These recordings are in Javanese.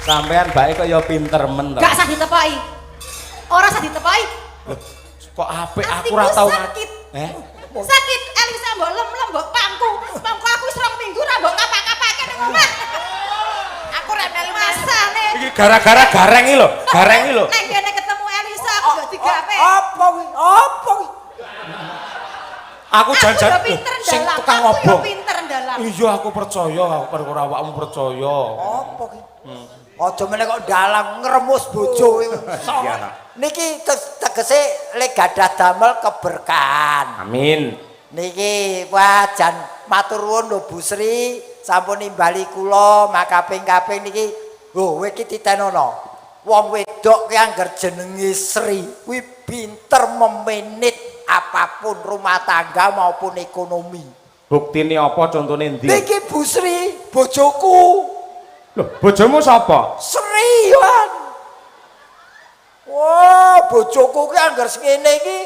Sampean bae kok ya pinter men to. Gak usah ditepoki. Ora usah ditepoki. Kok apik aku ora tau sakit. Sakit Elisa mbok lem-lem mbok pangku. Pangku aku wis 2 minggu ra mbok kapak-kapake nang omah. Aku ra melu masane. Iki gara-gara gareng iki lho, gareng iki lho. Nek kene ketemu Elisa aku gak digawe. Apa kuwi? Apa kuwi? Aku janjan sing tukang obong. Aku pinter ndalang. Iya aku percaya, ora awakmu percaya. Apa kuwi? Aja meneh kok dalang ngremus bojo iki. Niki tegese lek gadah damel keberkahan. Amin. Niki wajan matur nuwun lho Bu Sri, sampun nimbali kula makaping-kaping niki. Lho iki titenono. Wong wedok ki angger jenenge Sri kuwi pinter memanage apapun rumah tangga maupun ekonomi. Buktine apa contone ndi? Niki Bu Sri, bojoku. Loh, bojomu sapa? Sri wan. Wah, bojoku ki angger ngene iki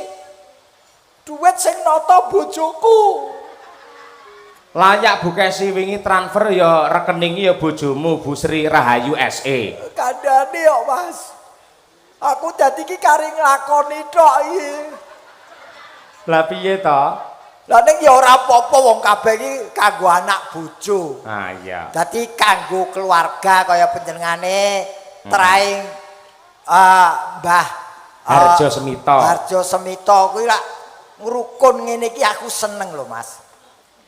duit sing nata bojoku. Layak Bukesi wingi transfer ya rekeningi ya bojomu Bu Sri Rahayu SE. Kandhane kok Mas. Aku dadi iki kari nglakoni tok iki. Lah piye to? Lah ning ya ora apa-apa wong kabeh iki kanggo anak bojo. Ah iya. Dadi kanggo keluarga kaya panjenengane traing Mbah Harjo Semito. Harjo Semito kuwi lak ngrukun ngene iki aku seneng lho Mas.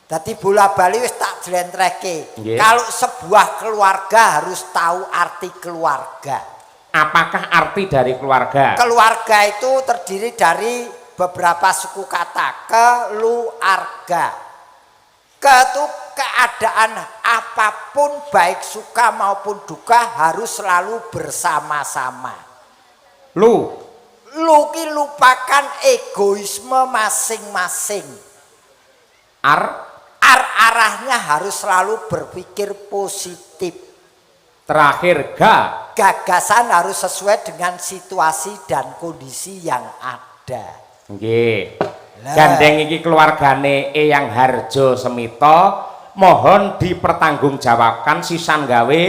Dadi bola-bali wis tak jlentrehke. Kalau sebuah keluarga harus tahu arti keluarga. Apakah arti dari keluarga? Keluarga itu terdiri dari beberapa suku kata. Keluarga. Itu keadaan apapun baik suka maupun duka harus selalu bersama-sama. Lu ki lupakan egoisme masing-masing. Arahnya harus selalu berpikir positif. Terakhir gagasan harus sesuai dengan situasi dan kondisi yang ada. Nggih. Gandeng iki keluargane Eyang Harjo Semito mohon dipertanggungjawabkan sisan gawe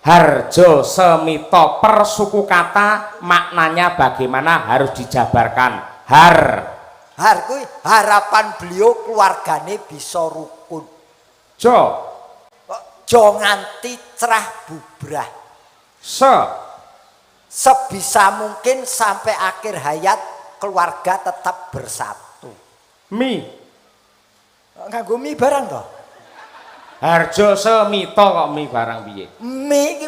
Harjo Semito per suku kata maknanya bagaimana harus dijabarkan. Har kuwi harapan beliau keluargane bisa rukun. Jo nganti cerah bubrah. Sebisa mungkin sampai akhir hayat keluarga tetap bersatu. Nganggo mie barang toh? Harjo Semito kok mie barang piye?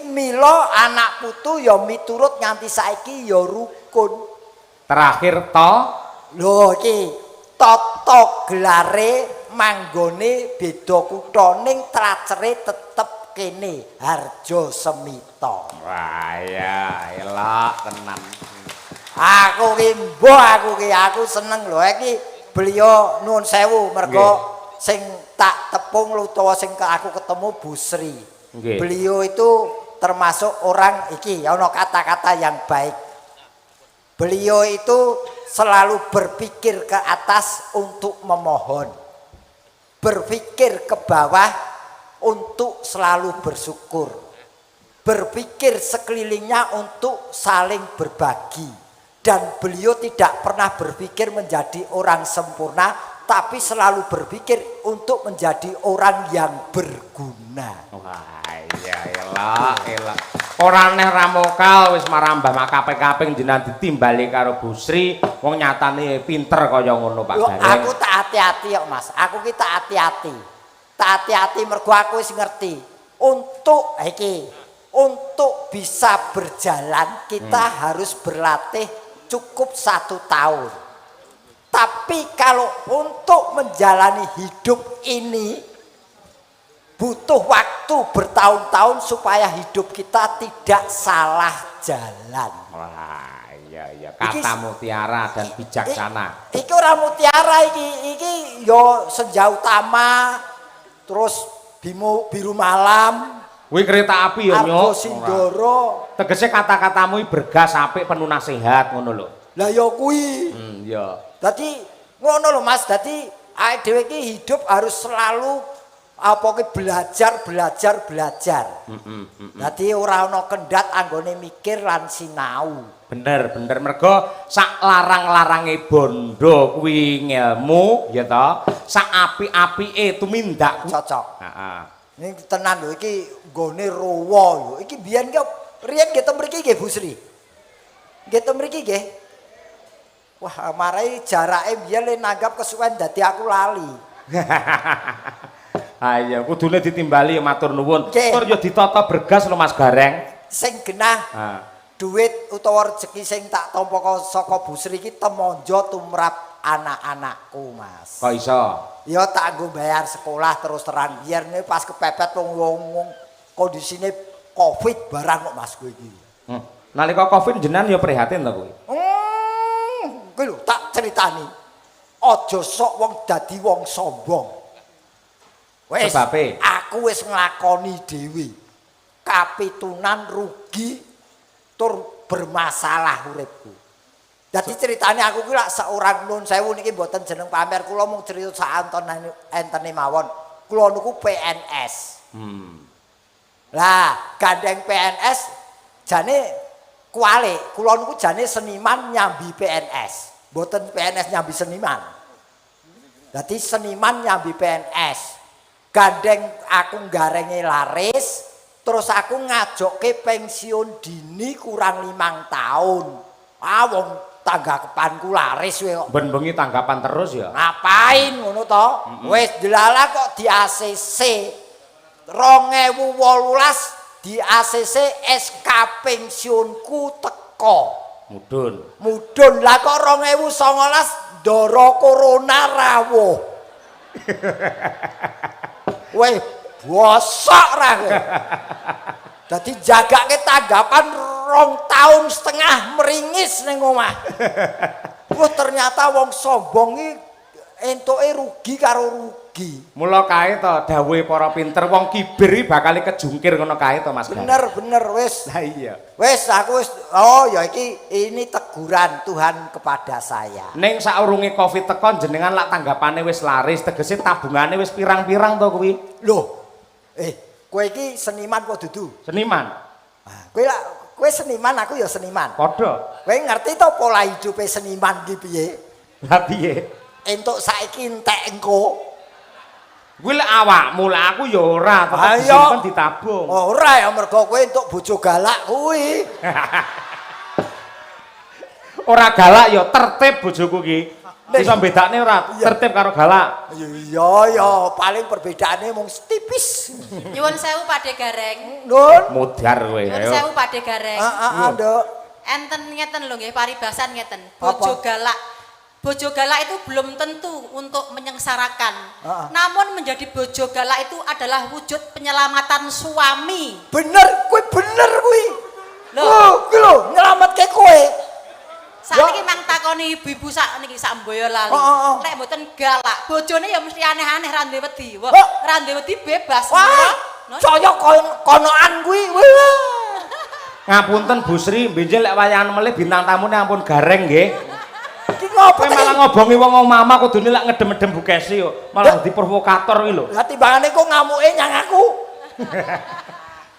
Milo anak putu ya miturut nganti saiki ya rukun. Terakhir to lho iki tata gelare manggone beda kutha ning tracere tetep kene Harjo Semito. Wah ya elok tenan. Aku seneng lho iki beliau nuwun sewu mergo sing tak tepung utawa sing aku ketemu Bu Sri. Beliau itu termasuk orang iki ana kata-kata yang baik. Beliau itu selalu berpikir ke atas untuk memohon. Berpikir ke bawah untuk selalu bersyukur. Berpikir sekelilingnya untuk saling berbagi. Dan beliau tidak pernah berpikir menjadi orang sempurna, tapi selalu berpikir untuk menjadi orang yang berguna. Wah iya elok. Ora neh ramokal wis marambah makaping-kaping jenengan ditimbali karo Bu Sri, wong nyatane pinter kaya ngono Pak Gareng. Aku tak hati-hati kok Mas. Aku ki tak hati-hati. Tak hati-hati mergo aku wis ngerti. Untuk bisa berjalan kita harus berlatih cukup 1 tahun. Tapi kalau untuk menjalani hidup ini butuh waktu bertahun-tahun supaya hidup kita tidak salah jalan. Wah, iya. Kata mutiara dan bijaksana. Iki ora mutiara iki yo senja utama, terus biru malam. Kuwi kereta api ya, Nyok. Argo Sindoro. Tegese kata-katamu bergas apik penuh nasihat ngono lho. Lah ya kuwi. Iya. Dadi ngono lho Mas, dadi awake dhewe iki hidup harus selalu apa ki belajar. Dadi ora ana kendhat anggone mikir lan sinau. Bener mergo sak larang-larange bondo kuwi ngelmu ya ta, sak apik-apike tumindak Cocok. heeh. Ning tenan lho iki nggone rowo lho. Iki biyen ki riyen nggih mriki nggih Bu Sri. Nggih mriki nggih. Wah, marai jarake biyen le nanggap kesuwen dadi aku lali. Ayo kudune ditimbali matur nuwun. Nggih. Tur yo ditata bergas lho Mas Gareng. Sing genah Ha. duit utawa rezeki sing tak tampa saka Bu Sri iki temonjo tumrap anak-anakku, Mas. Kok iso? Ya tak nggo bayar sekolah terus terang. Biyen pas kepepet wong kondisine Covid barang kok Mas kowe iki. Nalika Covid jenengan yo prihatin to kuwi. Kuwi lho tak critani. Aja sok wong dadi wong sombong. Wis, Sebabe? aku wis nglakoni dhewe. Kapitunan rugi tur bermasalah uripku. Dadi ceritane aku ki lak seorang nun sewu niki mboten jeneng pamer, kula mung crita sak entene mawon. Kula niku PNS. Lah, gandeng PNS jane kualik, kula niku jane seniman nyambi PNS. Mboten PNS nyambi seniman. Dadi seniman nyambi PNS. Gandeng aku garenge laris, terus aku ngajokke pensiun dini kurang 5 tahun. Ah wong tanggapanku laris we kok. Ben bengi tanggapan terus ya. Ngapain ngono to? Wis delala kok di ACC 2018 di ACC SK pensiunku teko. Mudhun lah kok 2019 ndara corona rawuh. Weh, bosok ra kowe. Dadi jagake tanggapan 2,5 tahun meringis ning omah. Wah, ternyata wong sombong iki entuke rugi karo rugi. Mula kae to dawuhe para pinter wong kibir iki bakal kejungkir ngono kae to Mas. Bener wis. Lah iya. Wis aku wis ya ini teguran Tuhan kepada saya. Ning saurunge Covid teko jenengan lak tanggapane wis laris, tegese tabungane wis pirang-pirang to kuwi. Loh. Kowe iki seniman kok dudu? Seniman. Kowe seniman, aku ya seniman. Padha. Kowe ngerti to pola hidupe seniman ki piye? Lah piye? Entuk saiki entek engko. Kuwi lek awakmu, lek aku ya ora, tetep disimpen ditabung. Ora ya mergo kowe entuk bojo galak kuwi. Ora galak ya tertib bojoku ki. Iso bedakne ora tertib karo galak. Iya ya, paling perbedaannya mung tipis. Nyuwun sewu Pakde Gareng. Nun. Mudhar kowe Nyuwun ayo. sewu Pakde Gareng. Nduk. Enten ngeten lho nggih paribasan ngeten. Bojo galak. Bojo galak itu belum tentu untuk menyengsarakan. Namun menjadi bojo galak itu adalah wujud penyelamatan suami. Bener kuwi. Lho, kuwi lho nyelametke kowe. Saiki mang takoni ibu-ibu sak niki sak mboyo lali. Nek mboten galak, bojone ya mesti aneh-aneh ra duwe wedi. Wah, ra duwe wedi bebas. Wah, saya konoan kuwi. Ngapunten Bu Sri, benjing lek wayahan melih bintang tamune ampun Gareng nggih. Iki ngopo Kowe malah ngobongi wong omah kudune lek ngedem-edem Bu Kesi yo. Malah dadi provokator kuwi lho. Lah timbangane kok ngamuke nyang aku.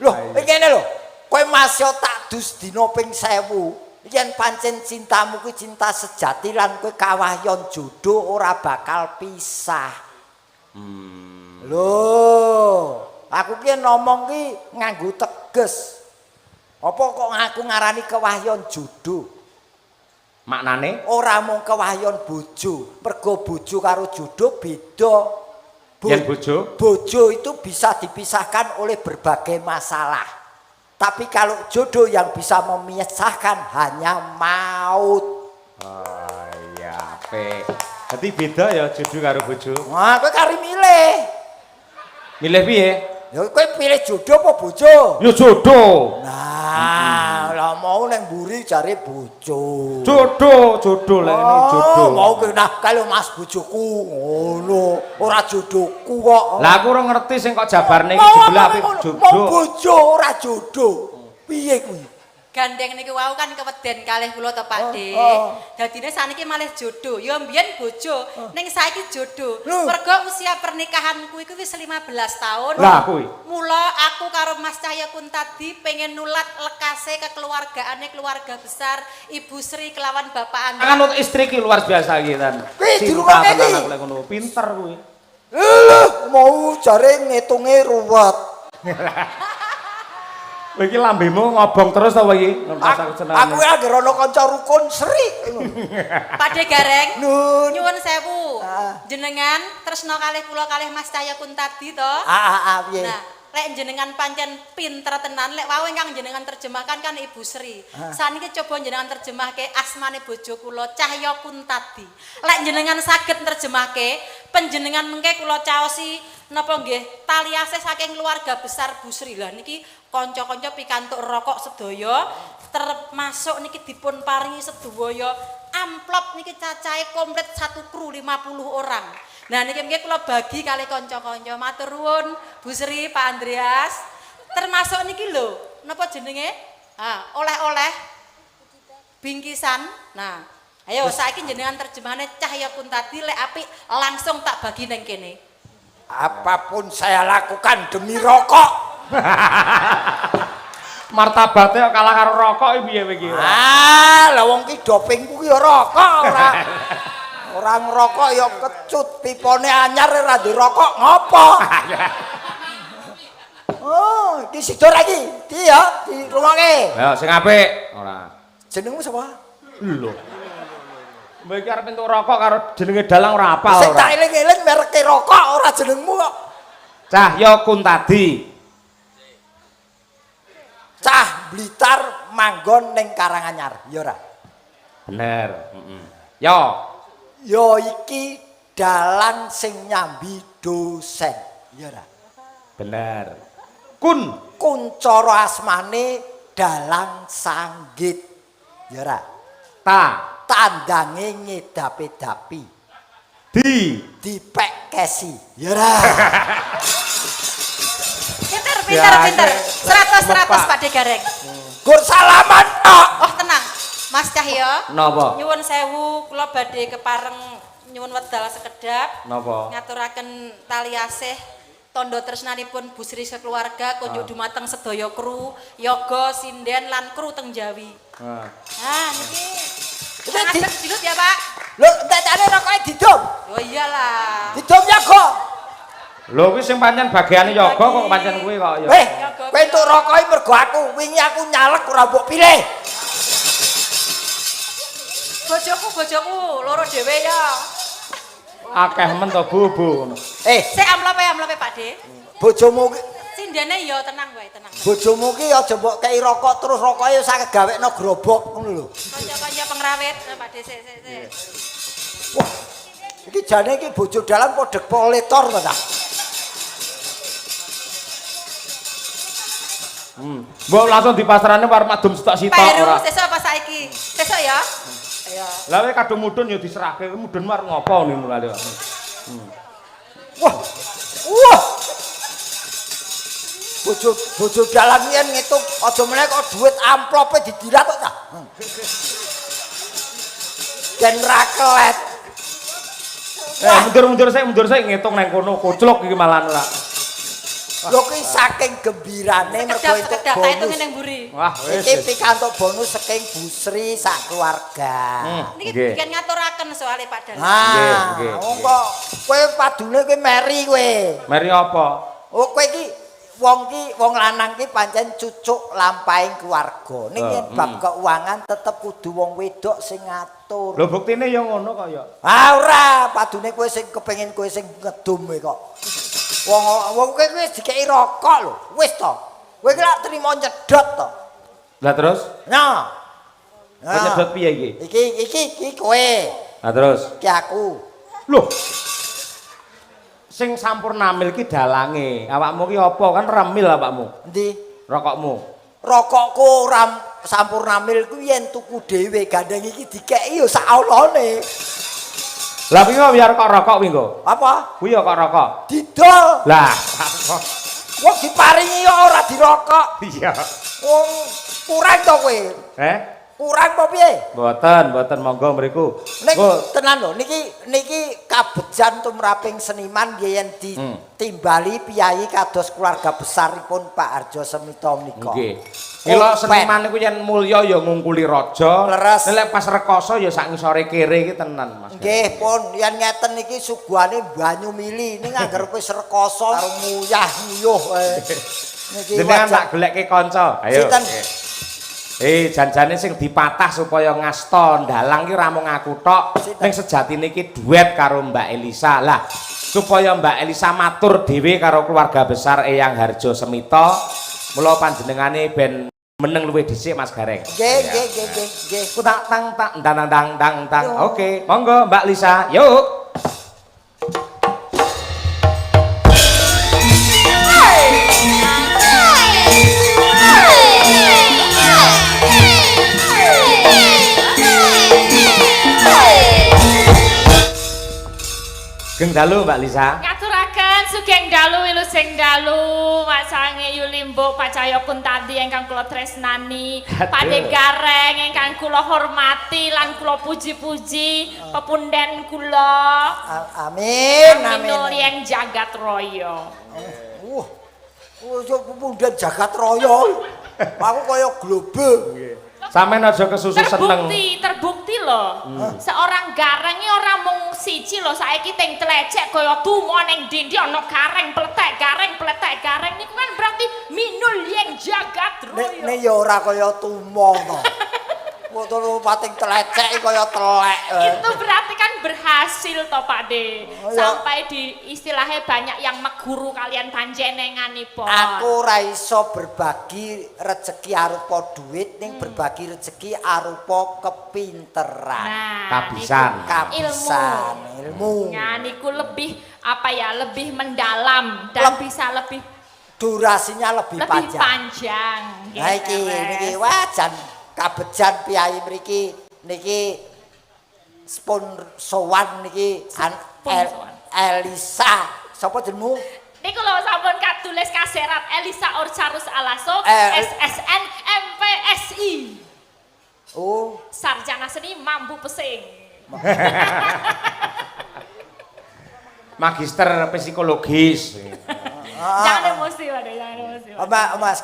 Loh, iki ngene lho. Kowe masih tak dus dina ping 1000. Yen pancen cintamu kuwi cinta sejati lan kowe kawahyon jodoh ora bakal pisah. Loh, aku ki ngomong ki nganggo teges. Apa kok aku ngarani kewahyon jodoh? Maknane Ora mung kewahyon bojo, mergo bojo karo jodoh beda. yen bojo Bojo itu bisa dipisahkan oleh berbagai masalah. Tapi kalau jodoh yang bisa memisahkan hanya maut. Oh iya, apik. Dadi beda ya jodoh karo bojo. Wah, kowe kari milih. Milih piye? Ya kowe pilih jodoh apa bojo? Ya jodoh. Nah, lah mau neng mburi jare bojo. Jodoh lek ngene jodoh. Mau kena kalau Mas bojoku ngono, ora jodohku kok. Lah aku ora ngerti sing kok jabarne iki jebule apik Mau jodoh. bojo ora jodoh. Piye kuwi? gandeng niki wau kan keweden kalih kula to Pak De. Dadine saniki malih jodoh. Ya mbiyen bojo, ning saiki jodoh. Mergo usia pernikahanku iku wis 15 tahun. Lah kuwi. Mula aku karo Mas Cahya Kuntadi pengen nulat lekase kekeluargaane keluarga besar Ibu Sri kelawan Bapak Andra. Anut istri ki luar biasa iki kan. Kuwi dirungokne iki. Ngono, pinter kuwi. Mau jare ngitunge ruwet. Kowe iki lambemu ngobong terus ta kowe iki? Aku anggere ana kanca rukun Sri. Pak De Gareng. Nun. Nyuwun sewu. Jenengan tresno kalih kula kalih Mas Cahya Kuntadi to. Piye? Nah, lek jenengan pancen pinter tenan, lek wau ingkang jenengan terjemahkan kan Ibu Sri. Saniki coba jenengan terjemahke asmane bojo kula Cahya Kuntadi. Lek jenengan saged terjemahke, panjenengan mengke kula caosi napa nggih tali asih saking keluarga besar Bu Sri. Lah niki kanca-kanca pikantuk rokok sedaya termasuk niki dipun paringi sedaya amplop niki cacahe komplit 1 kru 50 orang. Nah niki mengke kula bagi kalih kanca-kanca. Matur nuwun Bu Sri, Pak Andreas. Termasuk niki lho, napa jenenge? Oleh-oleh bingkisan. Nah, ayo saiki jenengan terjemahane Cahya Kuntadi lek apik langsung tak bagi nang kene. Apapun saya lakukan demi rokok. Martabatnya kalah karo rokok iki piye kowe iki? Lah wong ki dopingku ki ya rokok ora. Ora ngerokok ya kecut, pipone anyar ora dirokok ngopo? Oh, iki sido lagi. Iki ya dirungokke. Ya sing apik ora. Jenengmu sapa? Lho. Mbak iki arep entuk rokok karo jenenge dalang ora apal ora. Sing tak eling-eling mereke rokok ora jenengmu kok. Cahya Kuntadi. Cah Blitar manggon ning Karanganyar, ya ora? Bener, Yo. Yo iki dalang sing nyambi dosen, ya ora? Bener. Kuncara asmane dalang sanggit, ya ora? Tandange ngedapi-dapi. Dipek kesi, ya ora? Pinter. 100 Pak De Gareng. Gur salaman tok. Oh tenang, Mas Cahya. Napa? Nyuwun sewu, kula badhe kepareng nyuwun wedal sekedap. Napa? Ngaturaken tali asih tondo tresnanipun Bu Sri sekeluarga kunjuk dumateng sedaya kru, yoga, sinden lan kru teng Jawi. Niki. Kita dilut ya, Pak. Lho, entek-entekane rokoke didom. Oh iyalah. Didom yoga. Lho kuwi sing pancen bagiane yoga kok pancen kuwi kok ya. Kowe entuk rokoke mergo aku, wingi aku nyalek ora mbok pilih. Bojoku loro dhewe ya. Akeh men to bubu ngono. Sik amplope Pak De. Bojomu Sindene ya tenang wae, tenang. Bojomu ki aja mbok kei rokok terus rokoke ya sak gawekno grobok ngono lho. Kanca-kanca pengrawit, Pak De sik. Wah. Iki jane iki bojo dalang podhek poletor to ta? Mbok langsung di pasarane war madum stok sitok ora. Sesuk apa saiki? Sesuk ya. Ayo. Lah kowe kadung mudhun ya diserahke, mudhun war ngopo ngono lho. Wah. Bojo dalang yen ngitung aja meneh kok duit amplope didirat kok ta. Den rakelet. Mundur sik ngitung nang kono, koclok iki malah ora. Lho ki saking gembirane mergo entuk bonus. Nang mburi. Wah, wis. Iki pikantuk bonus saking Bu Sri sak keluarga. Niki bikin ngaturaken soalé Pak Dalang. Nggih. Wong kok kowe padune kowe meri kowe. Meri apa? Oh kowe iki wong lanang ki pancen cucuk lampahing keluarga. Ning yen bab keuangan tetep kudu wong wedok sing ngatur. Lho buktine ya ngono kok ya. Ora, padune kowe sing kepengin kowe sing ngedum kok. Wong kowe wis dikeki rokok lho, wis to. Kowe ki lak trimo nyedot to. Lah terus? Nah. Nyedot piye iki? Iki kowe. Lah terus? Iki aku. Loh. Sing sampurna mil ki dalange. Awakmu ki apa kan remil awakmu? Endi? Rokokmu. Rokokku ora sampurna mil ku yen tuku dhewe gandeng iki dikeki ya sak olone. Lah kuwi biar kok rokok kuwi nggo. Apa? Kuwi ya kok rokok. Didol. Lah, Wong diparingi ya ora dirokok. iya. Wong Kurang to kowe. Kurang apa piye? Mboten monggo mriku. Nek tenan lho niki kabejan tumraping seniman nggih yen ditimbali piyai kados keluarga besaripun Pak Harjo Semito menika. Nggih. Kula seniman niku yen mulya ya ngungkuli raja. Nek pas rekoso ya sak ngisore kere iki tenan Mas. Nggih pun yen ngeten iki suguhane banyu mili ning angger wis rekoso karo nguyah nguyuh niki jenengan tak goleke kanca. Ayo. Janjane sing dipatah supaya ngasta ndalang ki ra mung aku tok. Ning sejatine iki duet karo Mbak Elisa. Lah, supaya Mbak Elisa matur dhewe karo keluarga besar Eyang Harjo Semito, mula panjenengane ben meneng luwih dhisik Mas Gareng. Nggih. Ku tak tang dang. Oke, monggo Mbak Lisa. Yuk. Geng dalu Mbak Lisa. Ngaturaken sugeng dalu wilujeng dalu masange yulimbo pacaya kuntadi ingkang kula tresnani Pade Gareng ingkang kula hormati lan kula puji-puji pepunden kula. Amin. Yang jagat raya. Pepunden jagat raya. Aku kaya globe. Sampeyan aja kesusu seneng. Terbukti loh. Seorang gareng iki ora mung siji loh, saiki teng tlecek kaya tumo ning dindi ana gareng pletek gareng niku kan berarti minul yang jagat raya. Nek ya ora kaya tumo to. Motor pating tlecek kaya telek. Itu berarti kan berhasil toh Pak De. Sampai di istilahnya banyak yang meguru kalian panjenenganipun. Aku ora iso berbagi rezeki arupa duit ning berbagi rezeki arupa kepinteran. Kabisan, ilmu. Nah, niku lebih apa ya? Lebih mendalam dan bisa lebih durasinya lebih panjang. Nah niki wajan kabejan piyai mriki niki sowan niki Elisa sapa jenengmu? Niku lho sampun katulis kaserat Elisa Orcarus Alaso SSN MPSI. Oh, sarjana seni mampu pesing. Magister psikologis. Jangan emosi, Waduh, jangan emosi. Mas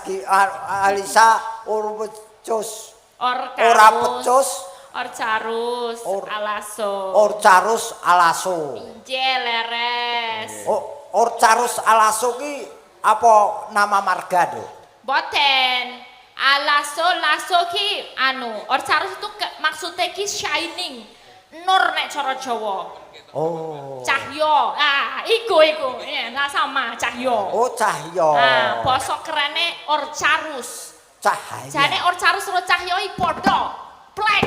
Elisa Orcarus ora pecus Orcarus Alaso. Orcarus Alaso. Injil leres. Orcarus Alaso ki apa nama marga do? Boten. Lasso ki Orcarus itu maksudnya ki shining. Nur nek cara Jawa. Oh. Cahyo. Iku. Nah sama cahyo. Oh, cahyo. Basa kerene Orcarus. Cahaya. Jane Orcarus karo cahyo iki padha. Plek.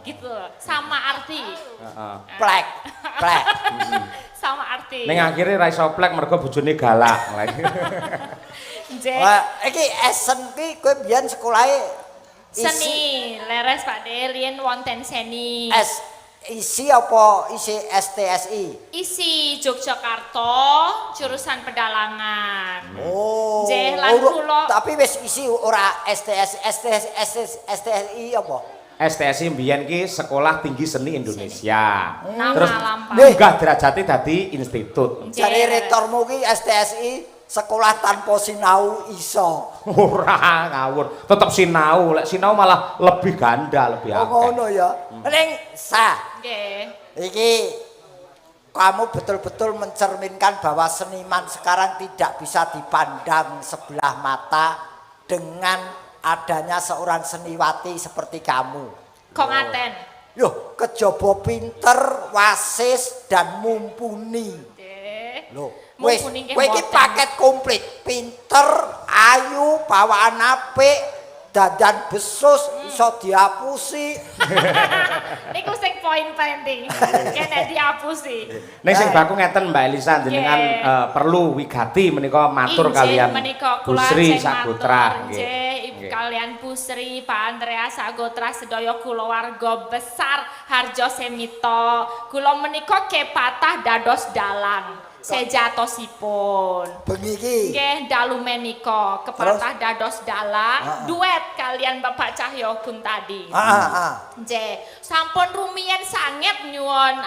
Gitu. Sama arti. Plek. Sama arti. Ning akhire ra iso plek mergo bojone galak. Iki esen ki kowe biyen sekolahe seni, leres Pak De, riyen wonten seni. Isi apa isi STSI? Isi Yogyakarta, jurusan pedalangan. Oh. Nggih, lan kula tapi wis isi ora STSI apa? STSI mbiyen ki Sekolah Tinggi Seni Indonesia. Terus munggah derajate dadi institut. Jare rektormu ki STSI sekolah tanpa sinau iso. Ora ngawur, tetep sinau. Lek sinau malah lebih ganda, lebih akeh. Oh ngono ya. Ning nggih. Iki kamu betul-betul mencerminkan bahwa seniman sekarang tidak bisa dipandang sebelah mata dengan adanya seorang seniwati seperti kamu. Kok ngaten? Loh, kejaba pinter, wasis dan mumpuni. Loh, wis kowe iki paket komplit. Pinter, ayu, bawaan apik, dandan besus, iso diapusi. Niku sing poin penting. Kene diapusi. Ning sing baku ngeten Mbak Elisa jenengan perlu wigati menika matur kalian Bu Sri Sagotra nggih. Kalian Bu Sri, Pak Andreas Sagotra sedaya kulawarga besar Harjo Semito. Kula menika kepatah dados dalang. sejatosipun. Bengi iki. Nggih, dalu menika kepatah dados dalang duet kalian Bapak Cahyo Kuntadi. Nggih, sampun rumiyin sanget nyuwun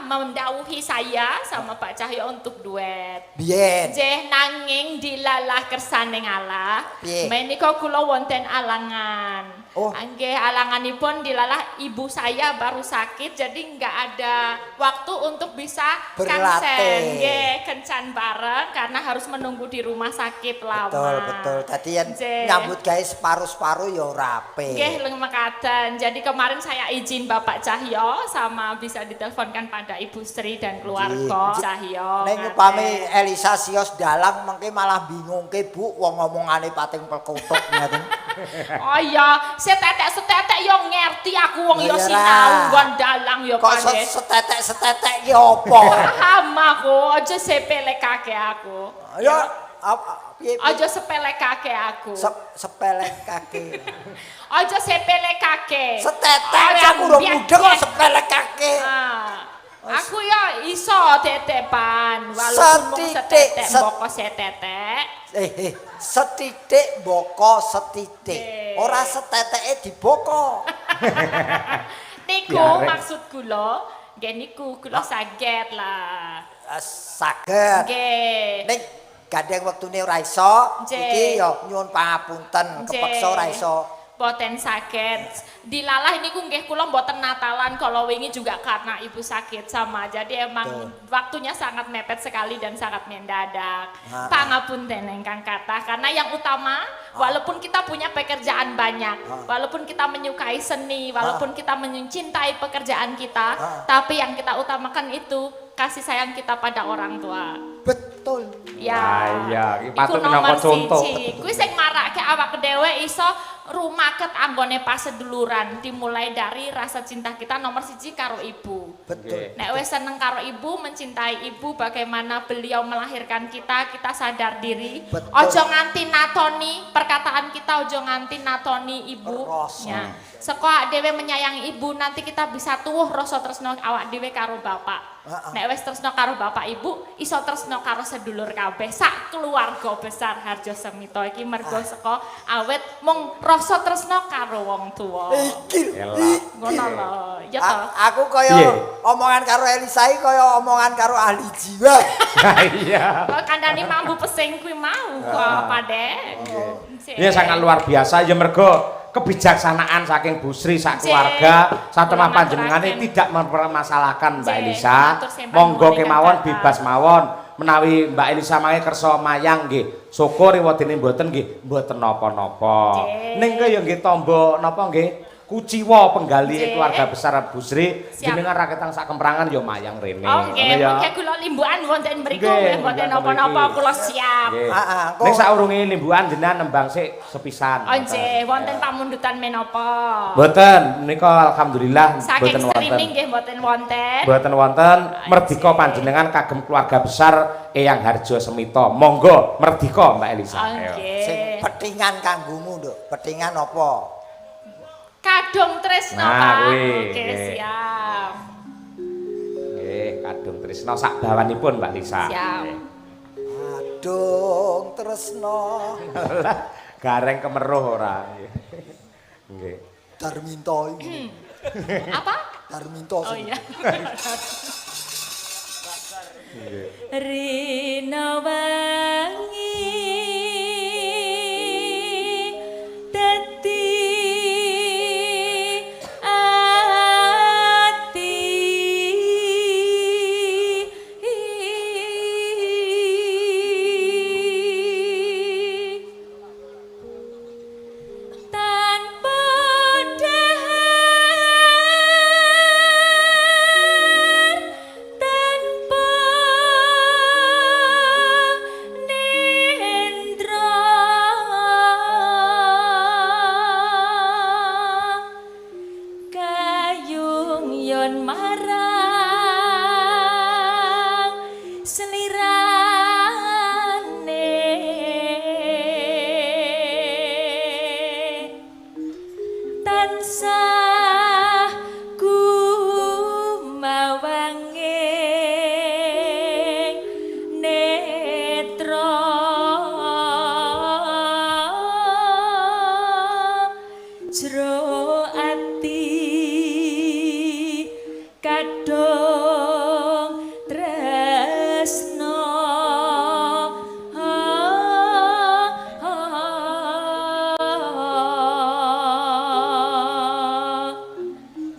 mendhawuhi saya sama Pak Cahyo untuk duet. Biyen. Nggih, nanging dilalah kersaning Allah. Menika kula wonten alangan. Nggih, alanganipun dilalah ibu saya baru sakit jadi nggak ada waktu untuk bisa kansen. Nggih, kencan bareng karena harus menunggu di rumah sakit lama. Betul. Tadi yang nyambut gawe separuh-separuh ya ora ape. Nggih, mekaten. Jadi kemarin saya izin Bapak Cahyo sama bisa diteleponkan pada Ibu Sri dan keluarga Cahyo. Ning upami Elisa sios dalang mengke malah bingungke Bu wong ngomongane pating pelkutuk ngaten. Oh iya, setetek yo ngerti aku wong yo sinau nggon dalang yo Kok setetek ki apa? Paham aku, aja sepelekake aku. Ya piye? Aja sepelekake aku. Sepelekake. Aja sepelekake. Setetek aku ora mudeng kok sepelekake. Aku ya iso tetepan walaupun mung setetek mboko setetek. Setitik mboko setitik. Ora seteteke diboko. Niku maksud kula, nggih niku kula saged lah. Saged. Nggih. Ning gandeng wektune ora iso, iki ya nyuwun pangapunten, kepeksa ora iso. Boten saged. Dilalah niku nggih kula mboten Natalan kalau wingi juga karena ibu sakit sama. Jadi emang waktunya sangat mepet sekali dan sangat mendadak. Pangapunten ingkang kathah karena yang utama walaupun kita punya pekerjaan banyak, walaupun kita menyukai seni, walaupun kita mencintai pekerjaan kita, tapi yang kita utamakan itu kasih sayang kita pada orang tua. Betul. Ya. Iki patut minangka contoh. Kuwi sing marake awak dhewe iso rumaket anggone paseduluran dimulai dari rasa cinta kita nomor 1 karo ibu. Betul. Nek wis seneng karo ibu, mencintai ibu bagaimana beliau melahirkan kita, kita sadar diri. Ojo nganti natoni perkataan kita, ojo nganti natoni ibu. Ya. Seko dhewe menyayangi ibu nanti kita bisa tuwuh rasa tresno awak dhewe karo bapak. Nek wis tresno karo bapak ibu, iso tresno karo sedulur kabeh sak keluarga besar Harjo Semito iki mergo saka awet mung rasa tresno karo wong tuwa. Iki. Ngono lho, ya to. Aku kaya omongan karo Elisa iki kaya omongan karo ahli jiwa. Iya. Kok kandhani mambu pesing kuwi mau kok Padek. Iya sangat luar biasa ya mergo kebijaksanaan saking Bu Sri sak keluarga satemah panjenengane tidak mempermasalahkan Mbak Elisa. Monggo kemawon bebas mawon menawi Mbak Elisa mangke kersa mayang nggih. Syukur wadene mboten nggih mboten napa-napa. Ning ya nggih tamba napa nggih kuciwa penggali keluarga besar Bu Sri jenengan raketan sak kemperangan ya mayang rene. Nggih, mengke kula limbukan wonten mriku nggih mboten napa-napa kula siap. Heeh. Ning saurunge limbukan jenengan nembang sik sepisan. Nggih, wonten pamundutan menapa? Mboten, menika alhamdulillah Saking mboten wonten. streaming nggih mboten wonten. Mboten wonten, merdika panjenengan kagem keluarga besar Eyang Harjo Semito. Monggo merdika Mbak Elisa. Sing petingan kanggomu, Nduk. Petingan apa? Kadung tresno, Nah, Pak. kuwi, Oke, nggih. siap. Nggih, kadung tresna sak bawanipun Mbak Lisa. Siap. Adung tresno. Gareng kemeruh ora. Nggih. Darminto iki. Apa? Darminto. Oh iya. Nggih. Rina wangi dadi tanpa jero ati kadung tresno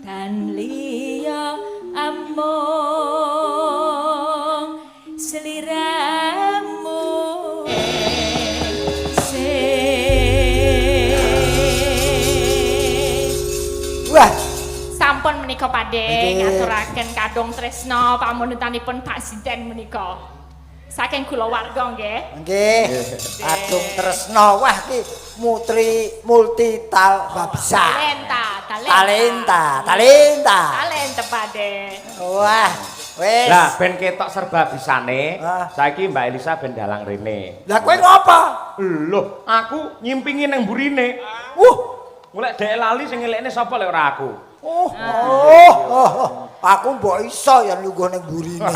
dan liya amung sliramu Wah, sampun menika Pakde ngaturaken kadung tresna pamundutanipun Pak Siden menika. Saking kula warga nggih. nggih. Agung tresna. Wah iki multi bisa. Talenta. Talenta Pakde. Wah, wis. Lah ben ketok serba bisane, saiki Mbak Elisa ben dalang rene. Lah kowe ngopo? Loh, aku nyimpingi nang burine. Golek dhek lali sing ngelekne sapa lek ora aku. Aku mbok iso ya lungguh ning burine.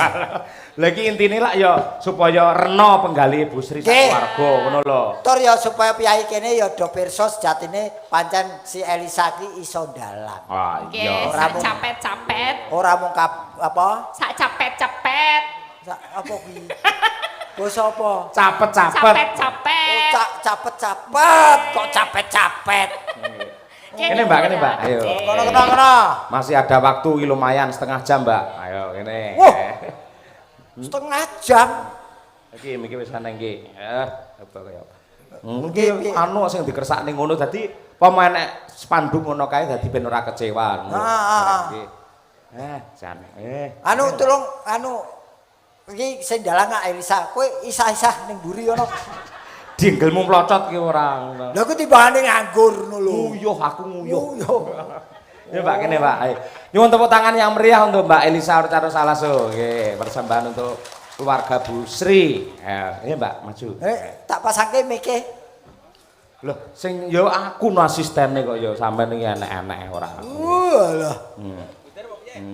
Lah iki intine lak ya supaya rena penggali Bu Sri sak keluarga ngono lho. Tur ya supaya piyai kene ya do pirsa sejatine pancen si Elisa ki iso dalang. Ah iya. Nggih, sak capet-capet. Ora mung apa? Sak capet-capet. Apa kuwi? Basa apa? Capet-capet. Capet-capet. Capet-capet kok capet-capet. Kene Mbak, ayo. Kono. Masih ada waktu lumayan setengah jam Mbak. Ayo kene. Setengah jam. Iki wis ana iki. Apa kaya. Nggih anu sing dikersakne ngono dadi pemain spanduk ngono kae dadi ben ora kecewa. Nggih. Jan. Anu tulung iki sing dalang Elisa. Kowe isah-isah ning mburi ono. Dinggelmu mlocot ki ora. Lah ku timbangane nganggur ngono lho. Nguyuh aku nguyuh. Ya Mbak kene Mbak. Ayo. Nyuwun tepuk tangan yang meriah untuk Mbak Elisa Urcaro Salaso. Nggih, persembahan untuk keluarga Bu Sri. Ya Mbak, maju. Tak pasangke mike. Loh, sing yo aku no asistene kok yo sampean iki enek-enek ora. Walah.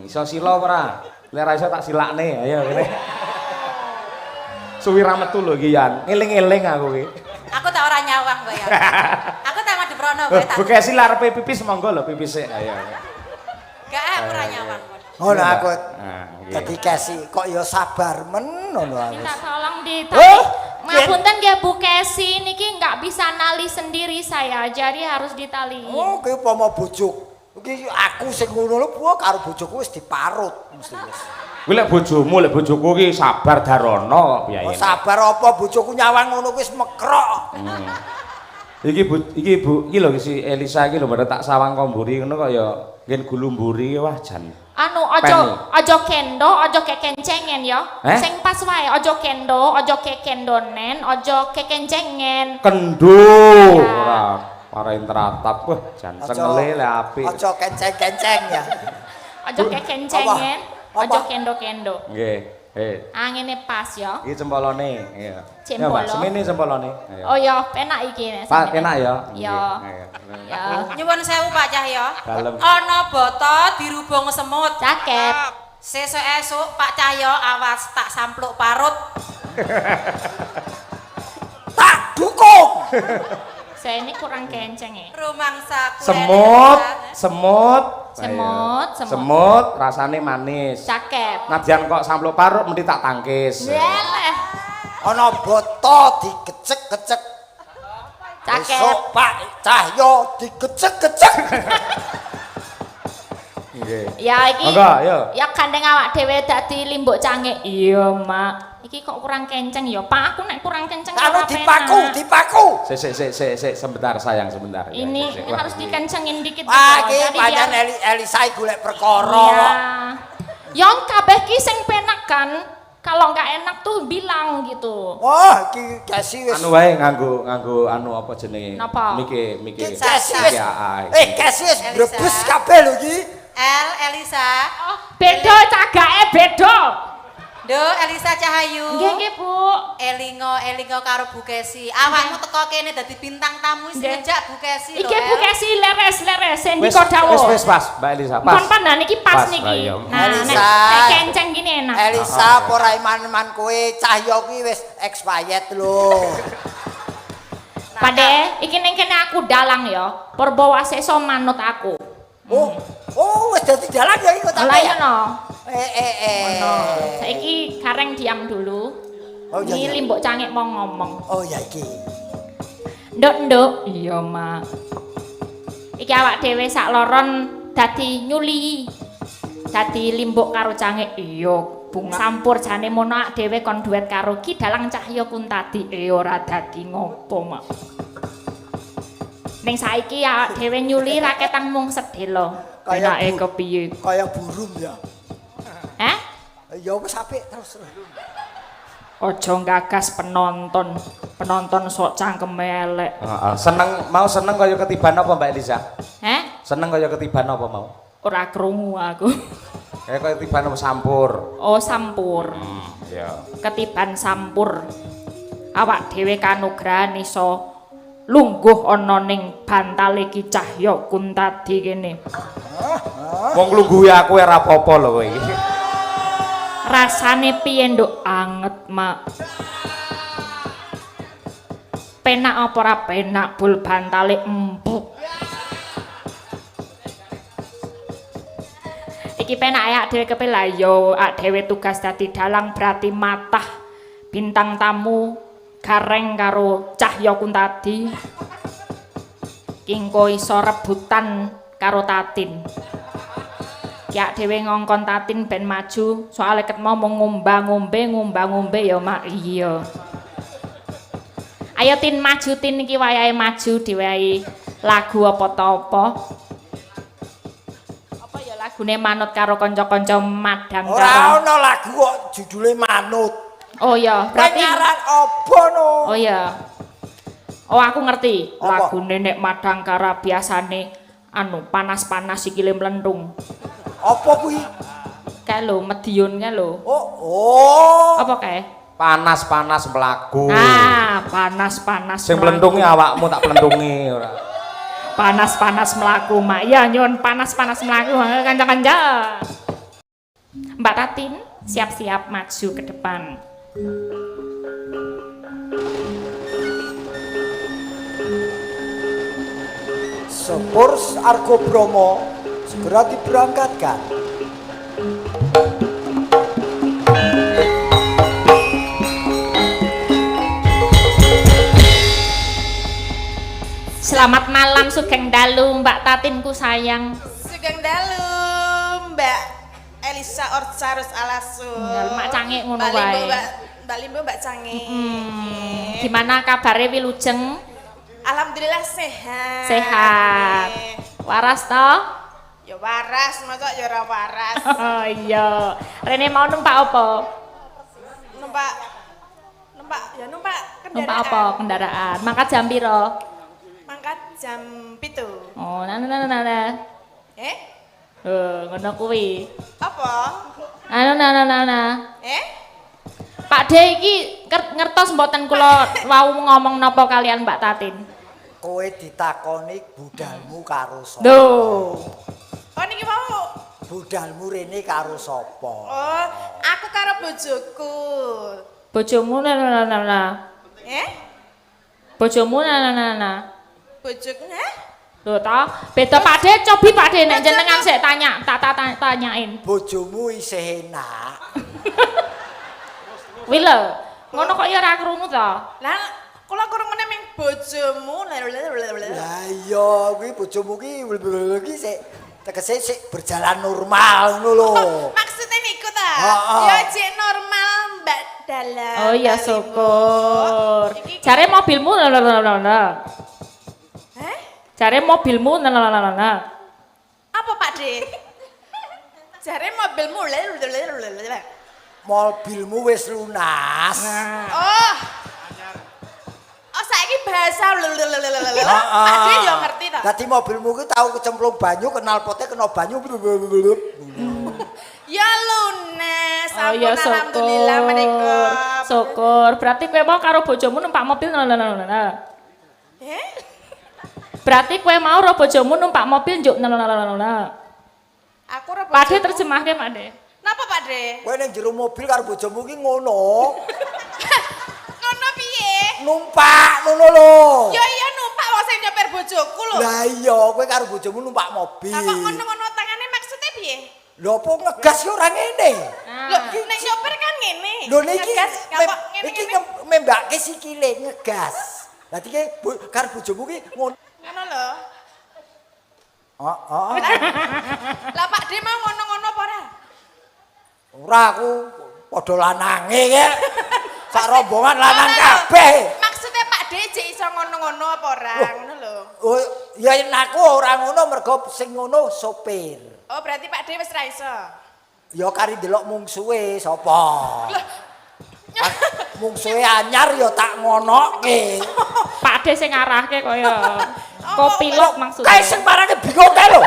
Iso sila ora? Lek ora iso tak silakne. Ayo kene. Suwi ra metu lho iki Yan. Eling-eling aku iki. Aku tak ora nyawang Mbak ya. Aku tak mati Brono kowe tak. Buka sila arepe pipis monggo lho pipis sik. Ayo. Gak aku ora nyawang. Ngono aku. Nggih. Dadi Kesi kok ya sabar men ngono aku. Minta tolong ditali. Ngapunten nggih Bu Kesi niki nggak bisa nali sendiri saya, jadi harus ditali. Oh, kowe upama bojoku. Iki aku sing ngono lho, karo bojoku wis diparut mesti wis. Kuwi lek bojomu, lek bojoku ki sabar darono kok piyayene. Oh, sabar apa bojoku nyawang ngono wis mekrok. Iki Bu, iki lho si Elisa iki lho bare tak sawang komburi ngono kok ya ngen gulumburi wah jan. Anu ojo kendo, ojo kekencengen ya. Sing pas wae ojo kendo, ojo kekendonen, ojo kekencengen. Kendo ora parain teratap wah jan sengele le apik. Ojo kenceng-kenceng ya. Ojo kekencengen, ojo kendo-kendo. Nggih. Ngene pas ya. Iki cempolone, iya. Cempolo. Semene cempolone. Oh ya, penak iki nek. Pak penak ya? Ya. Ya. Nyuwun sewu Pak Cahya. Dalem. Ana boto dirubung semut. Cakep. Sesuk esuk Pak Cahya awas tak sampluk parut. Tak dukung. Saya ini kurang kenceng ya. Rumangsa Semut rasane manis. Cakep. Nadyan kok sampluk parut mesti tak tangkis. Leleh. Ana boto digecek-gecek. Cakep. Besok Pak Cahya digecek-gecek. Nggih. Ya iki. Monggo, yo. Ya gandeng awak dhewe dadi limbuk cange. Iya, Mak. Iki kok kurang kenceng ya. Pak, aku nek kurang kenceng Anu ora dipaku. Sik sebentar sayang sebentar. Ya, Ini sik. harus dikencengin dikit. Wah, iki Jadi pancen biar- Elisa golek perkara. Ya. Yang kabeh ki sing penak kan. Kalau nggak enak tuh bilang gitu. Wah, iki Kesi wis. Anu wae nganggo anu apa jenenge? Napa? Miki. Kesi wis. AA. Kesi wis brebes kabeh lho iki. Elisa. Oh, beda cagake beda. Do Elisa Cahayu. Nggih, Bu. Elingo karo Bu Kesi. Awakmu teko kene dadi bintang tamu sing Nggih. ngejak Bu Kesi lho. Iki Bu Kesi leres Wis sendika dawuh. wis pas, Mbak Elisa, pas. Pon pandan iki pas niki. ayo. Nah, Elisa. nek kenceng gini enak. Elisa ora iman-iman kowe Cahya ki wis expired lho. Pade, iki ning kene aku dalang ya. Purba Wasesa manut aku. Oh, wis dadi dalang ya iki kok tak. Lah iya no. Saiki kareng diam dulu. Oh iya. Ini limbuk cangik mau ngomong. Oh ya iki. Nduk. Iya, Mak. Iki awak dhewe sak loron dadi nyuli. Dadi limbuk karo cangik. Iya, bunga sampur jane mono awak dhewe kon duet karo Ki Dalang Cahya Kuntadi. Ora dadi ngopo, Mak. Ning saiki awak dhewe nyuli raketang mung sedhela. Enake kepiye? Kaya burung ya. Hah? Ya wis apik terus. Ojo gagas penonton. Penonton sok cangkeme elek. Seneng kaya ketiban apa Mbak Elisa? Hah? Seneng kaya ketiban apa mau? Ora krungu aku. Kaya ketiban apa sampur? Oh, sampur. Ya. Ketiban sampur. Awak dhewe kanugrahan iso lungguh ana ning bantale Ki Cahya Kuntadi kene. Wong lungguhe aku ora apa-apa lho kowe iki. Rasane piye nduk? Anget, Mak. Penak apa ora penak bul bantale empuk. Iki penak ya dhewe kepe lah yo ak dhewe tugas dadi dalang berarti matah bintang tamu gareng karo Cahya Kuntadi. Kingko iso rebutan karo Tatin. Ya dhewe ngongkon Tatin ben maju, soalnya ket mau ngombe ya Mak. Iya. Ayo Tin maju Tin iki wayahe maju diwehi lagu apa ta apa? Apa ya lagune manut karo kanca-kanca madang Ora ana lagu kok judule manut. Oh iya, berarti nyaran apa no? Oh iya. Oh aku ngerti. Apa? Lagune nek Madangkara biasane anu panas-panas sikile mlentung. Apa kuwi? Kae lho Medion kae lho. Oh. Apa kae? Panas-panas mlaku. Ah, panas-panas. Sing plentunge awakmu tak plentungi ora. Panas-panas mlaku, Mak. Ya nyun panas-panas mlaku kanca-kanca. Mbak Tatin, siap-siap maju ke depan. Sepur Argo Bromo segera diberangkatkan. Selamat malam Sugeng Dalu, Mbak Tatinku sayang. Sugeng Dalu, Mbak Elisa Orcarus Alasu. Mak Cangik ngono Mbak Limbo, wae. Mbak Limbo, Mbak Cangik. Gimana kabarnya Wilujeng? Alhamdulillah sehat. Sehat. Waras toh? Ya waras, masa ya ora waras. Oh iya. Rene mau numpak apa? numpak Numpak kendaraan. apa? Kendaraan. Mangkat jam piro? Mangkat jam 7. Oh, nah. Ngono kuwi. Apa? Nah. Pak De iki ngertos mboten kula wau ngomong napa kalian Mbak Tatin? Kowe ditakoni budalmu karo sapa? Lho. Oh niki mau. Budalmu rene karo sapa? Oh, aku karo bojoku. Bojomu nah. Bojomu nah. Bojoku Lho toh, beda Pak De, cobi Pak De nek jenengan sik tanyain. Bojomu isih enak. Kuwi lho, ngono kok ya ora krungu to? Lah, kula kurungane ming bojomu. Lah iya, kuwi bojomu ki sik tegese sik berjalan normal ngono lho. Maksudnya niku ta? Heeh. Ya jek normal Mbak Dalang. Oh ya syukur. Jare mobilmu nah. Jare mobilmu nah. Apa Pak De? Jare mobilmu Mobilmu wis lunas. Oh. Oh saiki bahasa Pak De yo ngerti ta? Dadi mobilmu ki tau kecemplung banyu, knalpotnya kena banyu. Ya lunas. Oh ya Alhamdulillah menika. Syukur. Berarti kowe mau karo bojomu numpak mobil nah. Berarti kowe mau karo bojomu numpak mobil njuk nah. Aku ora Pak De bojoku. terjemahke Pak De. Napa Pak De? Kowe ning jero mobil karo bojomu ki ngono. Ngono piye? numpak ngono lho. Ya iya numpak wong sing nyopir bojoku lho. Lah iya, kowe karo bojomu numpak mobil. Lah kok ngono-ngono tangane maksudnya piye? Lho apa ngegas ya ora ngene. Lho nek nyopir kan ngene. Lho niki Ngegas, ngapa iki ngene-ngene. membake sikile ngegas. Lah iki karo bojomu ki ngono. Ngono lho. Heeh. Lah Pak De mau ngono-ngono apa ora? Ora aku padha lanange ya. Sak rombongan lanang kabeh. Maksudnya Pak De jek iso ngono-ngono apa ora? Ngono lho. Oh, ya yen aku ora ngono mergo sing ngono sopir. Oh, berarti Pak De wis ra iso. Ya kari delok mungsuhe sapa. Mungsuhe anyar ya tak ngonoke. Pak De sing ngarahke kaya kopilot maksudnya. Kae sing marane bingung kae lho.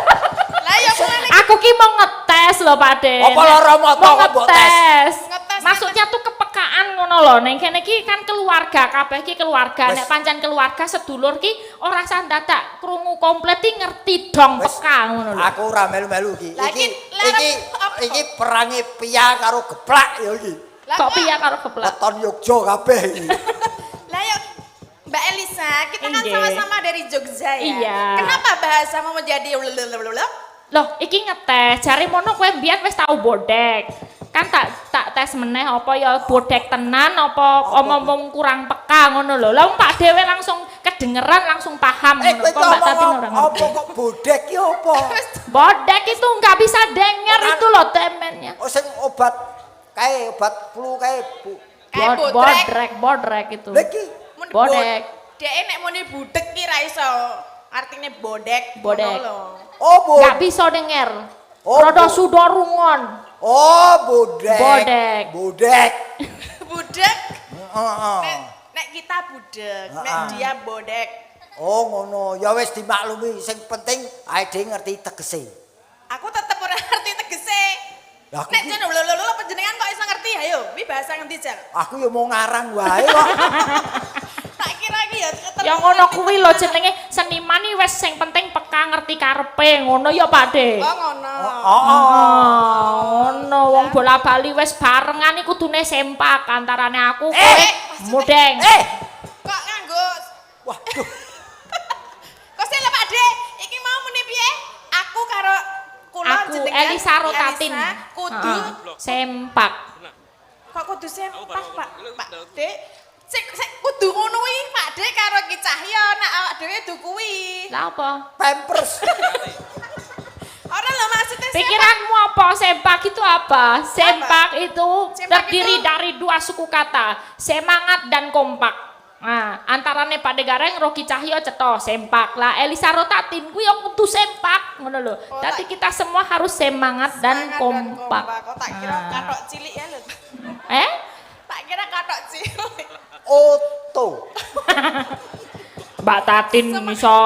Lah ya ngene Aku ki mau ngetes lho Pak De. Apa lara mata Mau kok mbok ngetes. Ngetes Maksudnya tuh kepekaan ngono lho. Ning kene ki kan keluarga, kabeh ki keluarga. Nek pancen keluarga sedulur ki ora sah dadak krungu komplit ki ngerti dong peka ngono lho. Aku ora melu-melu iki. Lah, Iki perange pia karo geplak ya iki. Kok piye karo geblak? Weton Yogya kabeh iki. Lah ya Mbak Elisa, kita kan Inggih. sama-sama dari Jogja ya. Iya. Kenapa bahasamu menjadi lelelelelelep? Loh, iki ngetes. Jare mono kowe mbiyen wis tau bodek. Kan tak tes meneh apa ya bodek tenan apa omong kurang peka ngono lho. Lah Pak Dewe langsung kedengeran langsung paham ngono. Kowe Kok Mbak Tatin ora apa ngerti. kok bodek ki apa? Bodek itu nggak bisa denger Orang- itu loh temennya. Oh sing obat kae obat flu kae Bu. Kayak bodrek. Bodrek itu. Lah iki Bodek. Dek nek muni budek ki ra iso. Artine bodek. Bodek. ngono lho. oh Nggak bisa denger. Oh, Rada bo- sudorungon. Oh bodek. Bodek. Bodek. Budek. Heeh. Nek kita budek, nek Heeh. dia bodek. Oh ngono, ya wis dimaklumi sing penting ae dhewe ngerti tegese. Aku tetep ora ngerti tegese. Lah aku Nek ki- jan lho panjenengan kok iso ngerti ayo. Wi bahasa ngendi jan? Aku ya mau ngarang wae kok. Tak kira ki ya ketemu. Ya ngono kuwi lho jenenge seniman iki wis sing penting peka ngerti karepe ngono ya Pak De. Oh ngono. Ngono wong bola bali wis barengan iku kudune sempak antarane aku kowe mudeng. Kok nganggo Waduh. Kok sih lho Pak De, iki mau muni piye? Aku karo kula Aku jenengan Elisa Rotatin. Elisa, kudu Sempak. kok kudu sempak Pak De. Sik kudu ngono kuwi Pak De karo Ki Cahya nek awak dhewe du kuwi. Lah apa? Pampers. Ora lho maksudnya Pikiranmu apa? Sempak itu apa? Sempak itu Sempak terdiri itu- dari dua suku kata, semangat dan kompak. Nah, antarane Pak De Gareng, Rocky Cahyo cetha sempak. Lah Elisa Rotatin kuwi yo kudu sempak ngono lho. Oh, Dadi tak- kita semua harus semangat dan semangat kompak. Kok tak kira Nah. katok cilik ya lho. Eh? Tak kira katok cilik. Oto. Mbak Tatin iso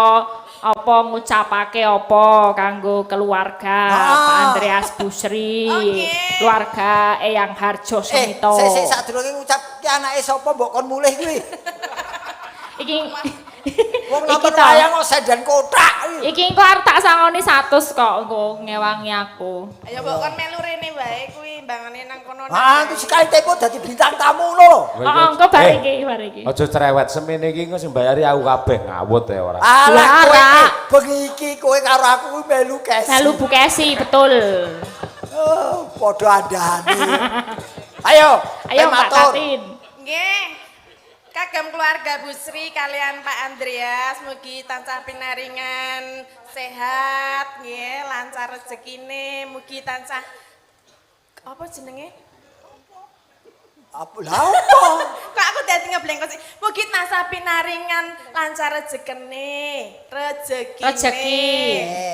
apa ngucapake apa kanggo keluarga Pak Andreas Busri, Oke. keluarga Eyang Harjo Semito. Sik sadurunge ngucap ki anake sapa mbok kon mulih kuwi. Iki Wong iki nonton ta. wayang kok sedan kotak. Iki engko arep tak sangoni 100 kok engko ngewangi aku. Ayo mbok kon melu rene wae kuwi mbangane nang kono. Ah, itu sekali tempo dadi bintang tamu lho. Oh, engko bar iki. Aja cerewet semene iki engko sing bayari aku kabeh ngawut ya ora. Alah kowe Lara. bengi iki kowe karo aku kuwi melu kesi. Melu Bu Kesi, betul. Oh, padha andane. Ayo, Ayo Mbak matur. Tatin. Nggih. Kagem keluarga Busri kalian Pak Andreas mugi tansah pinaringan sehat nggih, lancar rezekine, mugi tansah apa jenenge? Apa lha opo? Kok aku dadi ngeblengkos sih. Mugi tansah pinaringan lancar rezekine, Rezeki.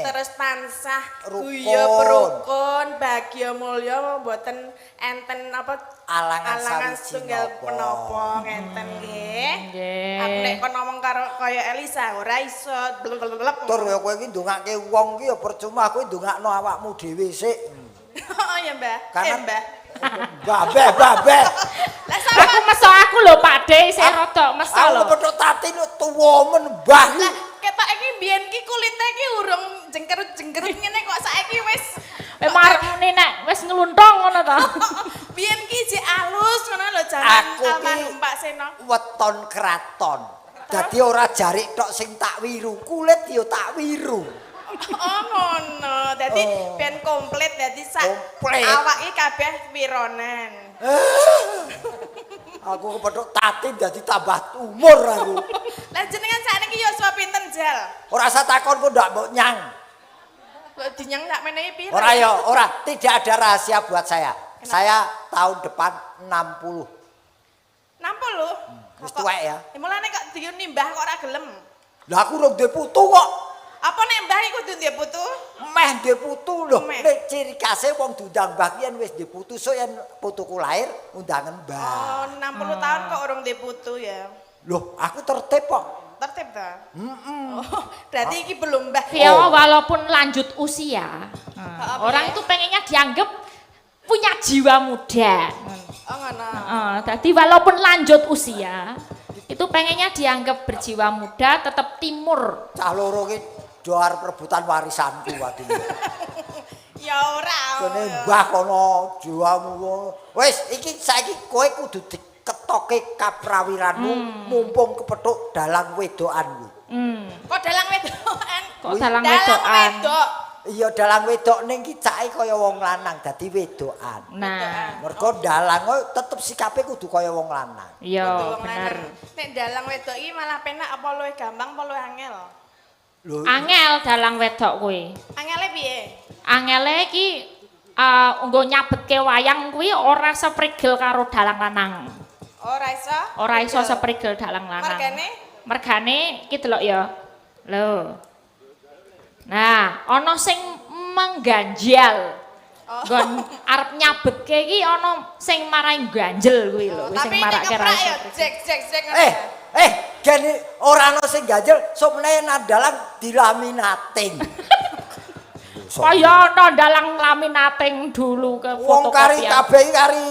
terus tansah Rukun. guyub rukun, bahagia mulya mboten enten apa Alangan sawiji setunggal napa. menapa ngenten nggih. Nggih. Aku nek kon ngomong karo kaya Elisa ora iso blek. Tur ya kowe iki ndongake wong ki ya percuma kowe ndongakno awakmu dhewe sik. Oh ya Mbah. Karena- Mbah. Babeh. Lah sama Aku meso aku lho Pak De, saya rada meso Aku lho. kepethuk tati tuwa men mbah. lah ketok iki biyen ki kulite ki urung jengkerut-jengkerut ngene kok saiki wis Marmune nek wis nglunthong ngono to. Biyen ki jek alus ngono lho jaman almarhum Pak Seno. Weton kraton. Dadi ora jarik tok sing tak wiru, kulit ya tak wiru. Oh ngono. Dadi ben komplit dadi sak awake kabeh wironan. Aku kepethuk tatin dadi tambah umur aku. Lah jenengan sakniki yuswa pinten jal? Ora usah takon kok ndak mbok nyang. Kok dinyang tak menehi pira? Ora ya, ora, tidak ada rahasia buat saya. Saya tahun depan 60. 60? Wis tuwek ya. Mulane kok nimbah kok ora gelem. Lah aku urung duwe putu kok. Apa nek mbah iku kudu duwe putu? Meh duwe putu lho. Meh. Nek ciri khase wong diundang mbah yen wis duwe putu, so yen putuku lahir undangan mbah. Oh, 60 tahun kok urung duwe putu ya. Loh, aku tertib kok. Tertib ta? Oh, berarti iki belum mbah. Ya walaupun lanjut usia, orang itu pengennya dianggap punya jiwa muda. Oh ngono. Jadi walaupun lanjut usia, itu pengennya dianggap berjiwa muda, tetap timur. Cah loro ki doar perebutan warisanku waduh. Ya ora. Kene mbah kono jiwamu. Wis iki saiki kowe kudu diketoke kaprawiranmu mumpung kepethuk dalang wedokan kuwi. Kok dalang wedokan? Kok dalang wedokan? Wedok. Iya dalang wedok ning ki cake kaya wong lanang dadi wedokan. Nah, Mergo dalang kok tetep sikape kudu kaya wong lanang. iya bener. Nek dalang wedok iki malah penak apa luwih gampang apa luwih angel? Lho, Angel dalang wedok kuwi. Angele piye? Angele iki nggo nyabetke wayang kuwi ora seprigel karo dalang lanang. Ora iso? Ora iso seprigel dalang lanang. Mergane? Mergane iki delok ya. Lho. Nah, ana sing mengganjal. Nggon arep nyabetke iki ana sing marai ganjel kuwi lho, kuwi sing Tapi marake nek ra keprak iso. ya jek ngono. gene ora ana sing ganjel, sok meneh nang dalang dilaminating. Kaya ana dalang laminating dulu ke Wong kari fotokopian. kabeh kari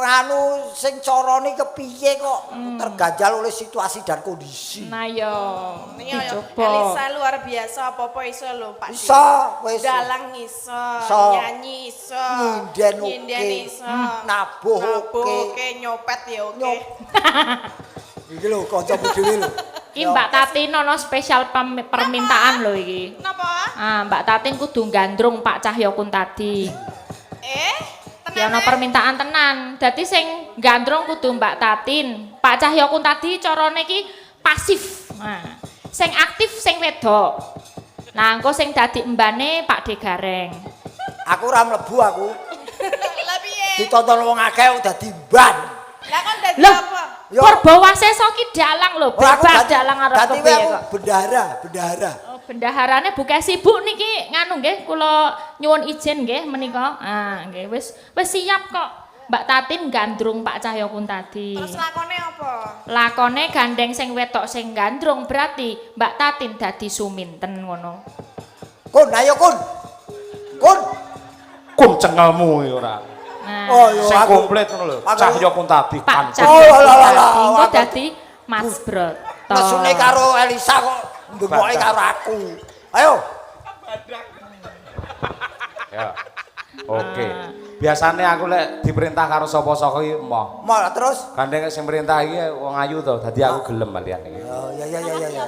anu sing carane kepiye kok terganjal oleh situasi dan kondisi. Nah yo, Dicoba. Elisa luar biasa, apa-apa iso lho Pak. Iso, wis. Dalang iso, Iso. nyanyi iso, Nyinden oke. iso, Nabuh oke. nyopet ya oke. Nyop. Iki lho kancamu dhewe lho. Iki Mbak Tatin ana spesial permintaan lho iki. Napa? Mbak Tatin kudu gandrung Pak Cahyokun tadi. Ya ana permintaan tenan. Dadi sing gandrung kudu Mbak Tatin. Pak Cahyokun tadi carane iki pasif. Nah, sing aktif sing wedok. Nah, engko sing dadi embane Pak De Gareng. Aku ora mlebu aku. Lah piye? Ditonton wong akeh dadi ban. Lah kon dadi Loh, apa? Yo. Purbawaseso ki dalang lho, Ora, aku bebas dadi- dalang arep dadi kepiye aku kok. bendahara. Oh, bendaharane buka sibuk niki nganu nggih kula nyuwun izin nggih menika. Nggih wis siap kok. Mbak Tatin gandrung Pak Cahyokun tadi. Terus lakone apa? Lakone gandeng sing wedok sing gandrung berarti Mbak Tatin dadi suminten ngono. Kun, ayo kun. Kun. Kum cengelmu iki ora. Nah, Oh, yo Sing aku. komplit ngono lho. aku- Cahyokun tadi Pak kan. Cahyokun lah, tadi lah, engko aku- dadi Mas Broto. Mesune karo Elisa kok ndengoke karo aku. Ayo. Ya. Oke. Biasanya aku lek diperintah karo sapa-sapa iki emoh. Mau terus. Gandeng sing perintah iki wong ayu to, dadi aku gelem kalian iki. Oh, ya.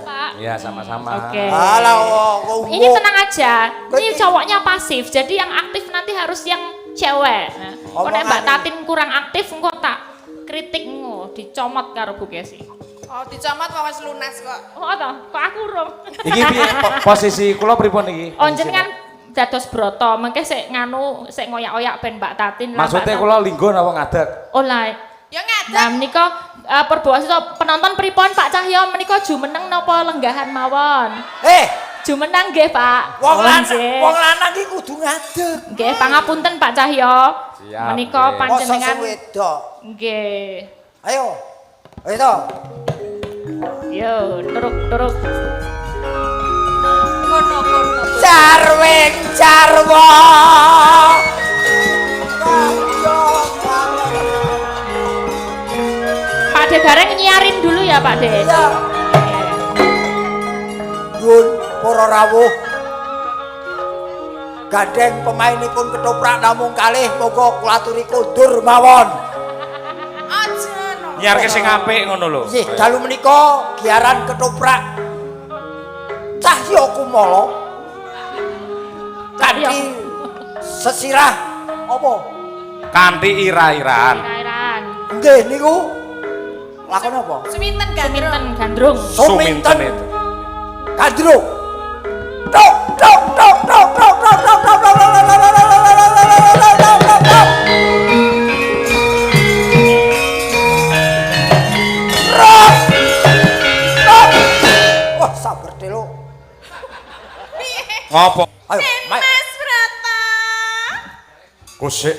Pak. Iya, sama-sama. Oke. Alah, kok Ini tenang aja, ini cowoknya pasif, jadi yang aktif nanti harus yang cewek. Nah, kok nek Mbak Tatin kurang aktif, engko tak kritik engko, dicomot karo Bu Kesi. Oh, dicomot kok wis lunas kok. Oh, toh, kok aku urung. Iki piye posisi kula pripun iki? Oh, jenengan dados broto, mengke sik nganu, sik ngoyak-oyak ben Mbak Tatin. lah, Maksudnya Mbak kula linggo napa ngadeg? Oh, lah. Ya ngadeg. Nah, menika Purbawaseso penonton pripun Pak Cahyo menika jumeneng napa lenggahan mawon? Jumeneng nggih, Pak. Wong nggih. lanang iki kudu ngadeg. Nggih, pangapunten Pak Cahyo. Siap, Menika nggih. panjenengan Mosok wedok. nggih. Ayo. Ayo to. Yo, turuk. Ngono. Jarwing jarwo. Pak De Gareng nyiarin dulu ya, Pak De. Ya. Nun para rawuh. gandeng pemainipun ketoprak namung kalih monggo kula aturi kondur mawon. Aja no. Nyiarke sing apik ngono lho. Nggih, dalu menika giaran ketoprak Cahya Kumala kanthi sesirah apa? Kanthi ira-iraan. Kairan. Nggih niku lakon apa? Suminten gandrung. Suminten gandrung. Suminten itu. Gandrung. Tok tok tok tok tok tok tok tok tok tok. Wah, sabar telo. Ngopo? Ayo, Mak. Mas Brata. Kusik.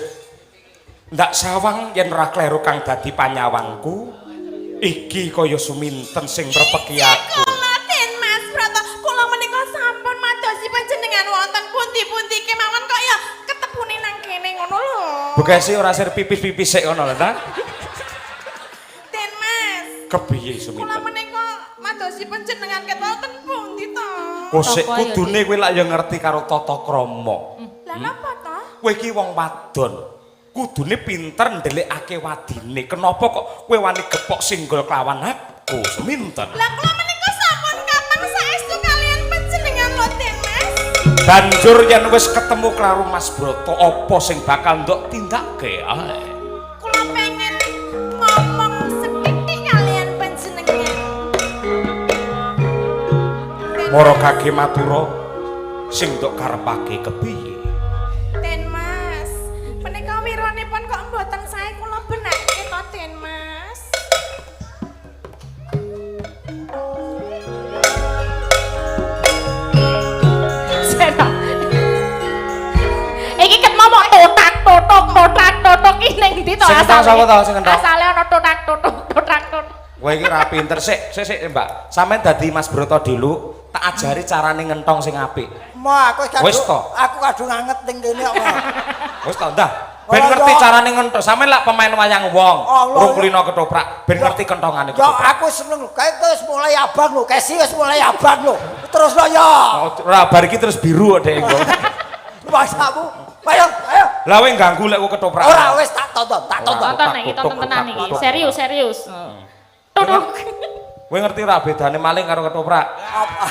Ndak sawang yen ora kleru kang dadi panyawangku. Iki kaya suminten sing mrepeki aku. Kula Den Mas Brata, kula menika sampun madosi panjenengan wonten pundi-pundi kemawon kok ya ketepune nang kene ngono lho. Bekasi ora sir pipis-pipis sik ngono lho ta. Den Mas, Kepiye kula suminten? menika madosi panjenengan ket wonten pundi to? Kusik Apa ya, kudune kowe lak ya ngerti karo tata krama. Lah napa to? Kowe iki wong wadon. Kudune pinter ndelikake wadine. Kenapa kok kowe wani gepok singgol kelawan aku, suminten? Lah kula menika sampun kapan saestu kalian panjenengan lho Den Mas? Banjur yen wis ketemu karo Mas Broto, apa sing bakal ndok tindakke ae? Kula pengen ngomong sethithik kalian panjenengan. Mara kage matura sing ndok karepake kepiye? Den Mas, menika wiranipun kok mboten sae kula benake to Den Mas. Seta. Iki ket momok totak totok iki ning ndi to Sing asale? entong sapa to, sing entong? Asale ana totak totok. Kowe iki ra pinter sik Mbak. Sampeyan dadi Mas Broto dulu, tak ajari carane ngentong sing apik. Ma, aku Wis to. aku kadung anget ning kene kok. Wis to, ndah. Ben Oh, ngerti ya. carane ngentong. Sampeyan lak pemain wayang wong, Oh, ya. rungkulino ketoprak, ben ngerti kentongane Ya ketoprak. aku seneng lho, kae wis mulai abang lho, kesi wis mulai abang lho. Terus lho ya. Oh, ora bar iki terus biru kok Dek engko. Masamu. Ayo, ayo. Lah kowe ganggu lek kowe ketoprak. Ora wis tak tonton, tak tonton. Tonton iki, tonton tenan iki. Serius. Totok. Kowe ngerti ora bedane maling karo ketoprak? Apa?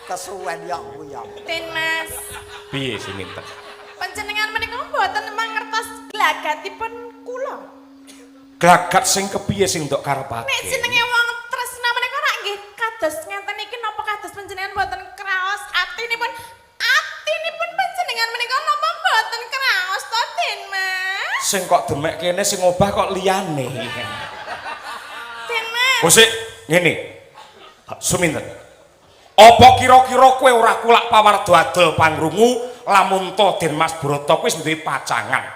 Kesuwen ya kuwi ya. Den Mas, Piye sing minten? panjenengan menika mboten mangertos glagatipun kula. Glagat sing kepiye sing ndok karepake? Nek jenenge wong tresna menika rak nggih kados ngenten iki napa kados panjenengan mboten kraos atinipun panjenengan menika napa mboten kraos to Den Mas? Sing kok demek kene sing obah kok liyane. Den Mas. Kusik ngene. Suminten. Apa kira-kira kowe ora kulak pawardo adol pangrungu lamun to Den Mas Broto wis duwe pacangan?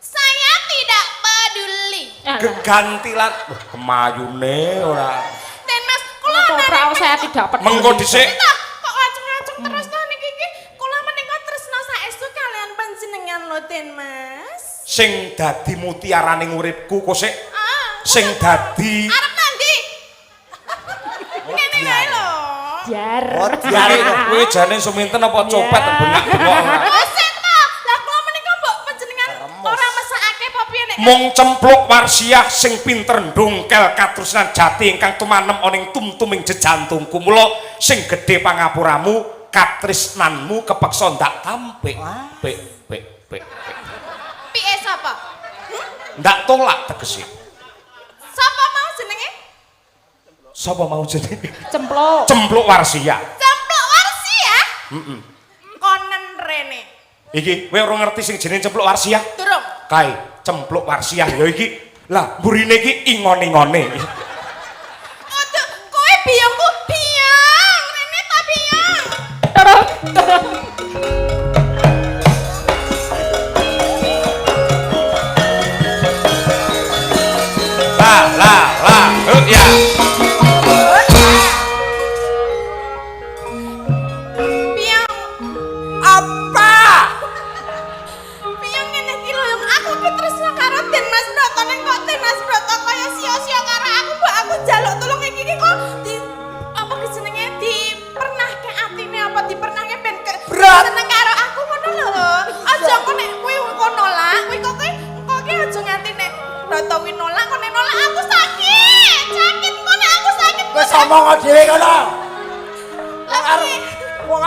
Saya tidak peduli. Gegantilan kemayune ora. Den Mas, kula Ketoprak saya tidak peduli. Mengko dhisik kok ngacung-ngacung terus to niki iki kula menika tresna saestu kalian panjenengan lho Den Mas. sing dadi mutiaraning uripku Kusik. Ah, Sing dadi arep nandi? Ngene wae lho. Jar. Oh, jare kowe jane suminten apa copet bengak-bengok ora. Oset to. Lah kula menika mbok panjenengan ora mesakake apa piye nek Mung cempluk warsiah sing pinter ndongkel katresnan jati ingkang tumanem oning tumtuming jejantungku. Mula sing gedhe pangapuramu katresnanmu kepeksa ndak tampik. Pik. piye sapa? Ndak tolak tegese. Sapa mau jenenge? Sapa mau jenenge? Cempluk. Cempluk warsiah. Cempluk warsi ya? Konen rene. Iki kowe ora ngerti sing jenenge cempluk warsiah? Durung. Kae, cempluk warsiah ya iki. Lah, mburine iki ingon-ingone. Aduh, kowe biyangku biyang. Rene ta biyang. Turun. Ya. Biyang, Apa? biyang ngene iki lho yang aku ki tresna karo Den Mas Broto ning kok Den Mas Broto kaya sia-sia karo aku mbok aku njaluk tolong iki kok di apa ki jenenge dipernahke atine apa dipernahke ben ngomong dhewe kono. Wong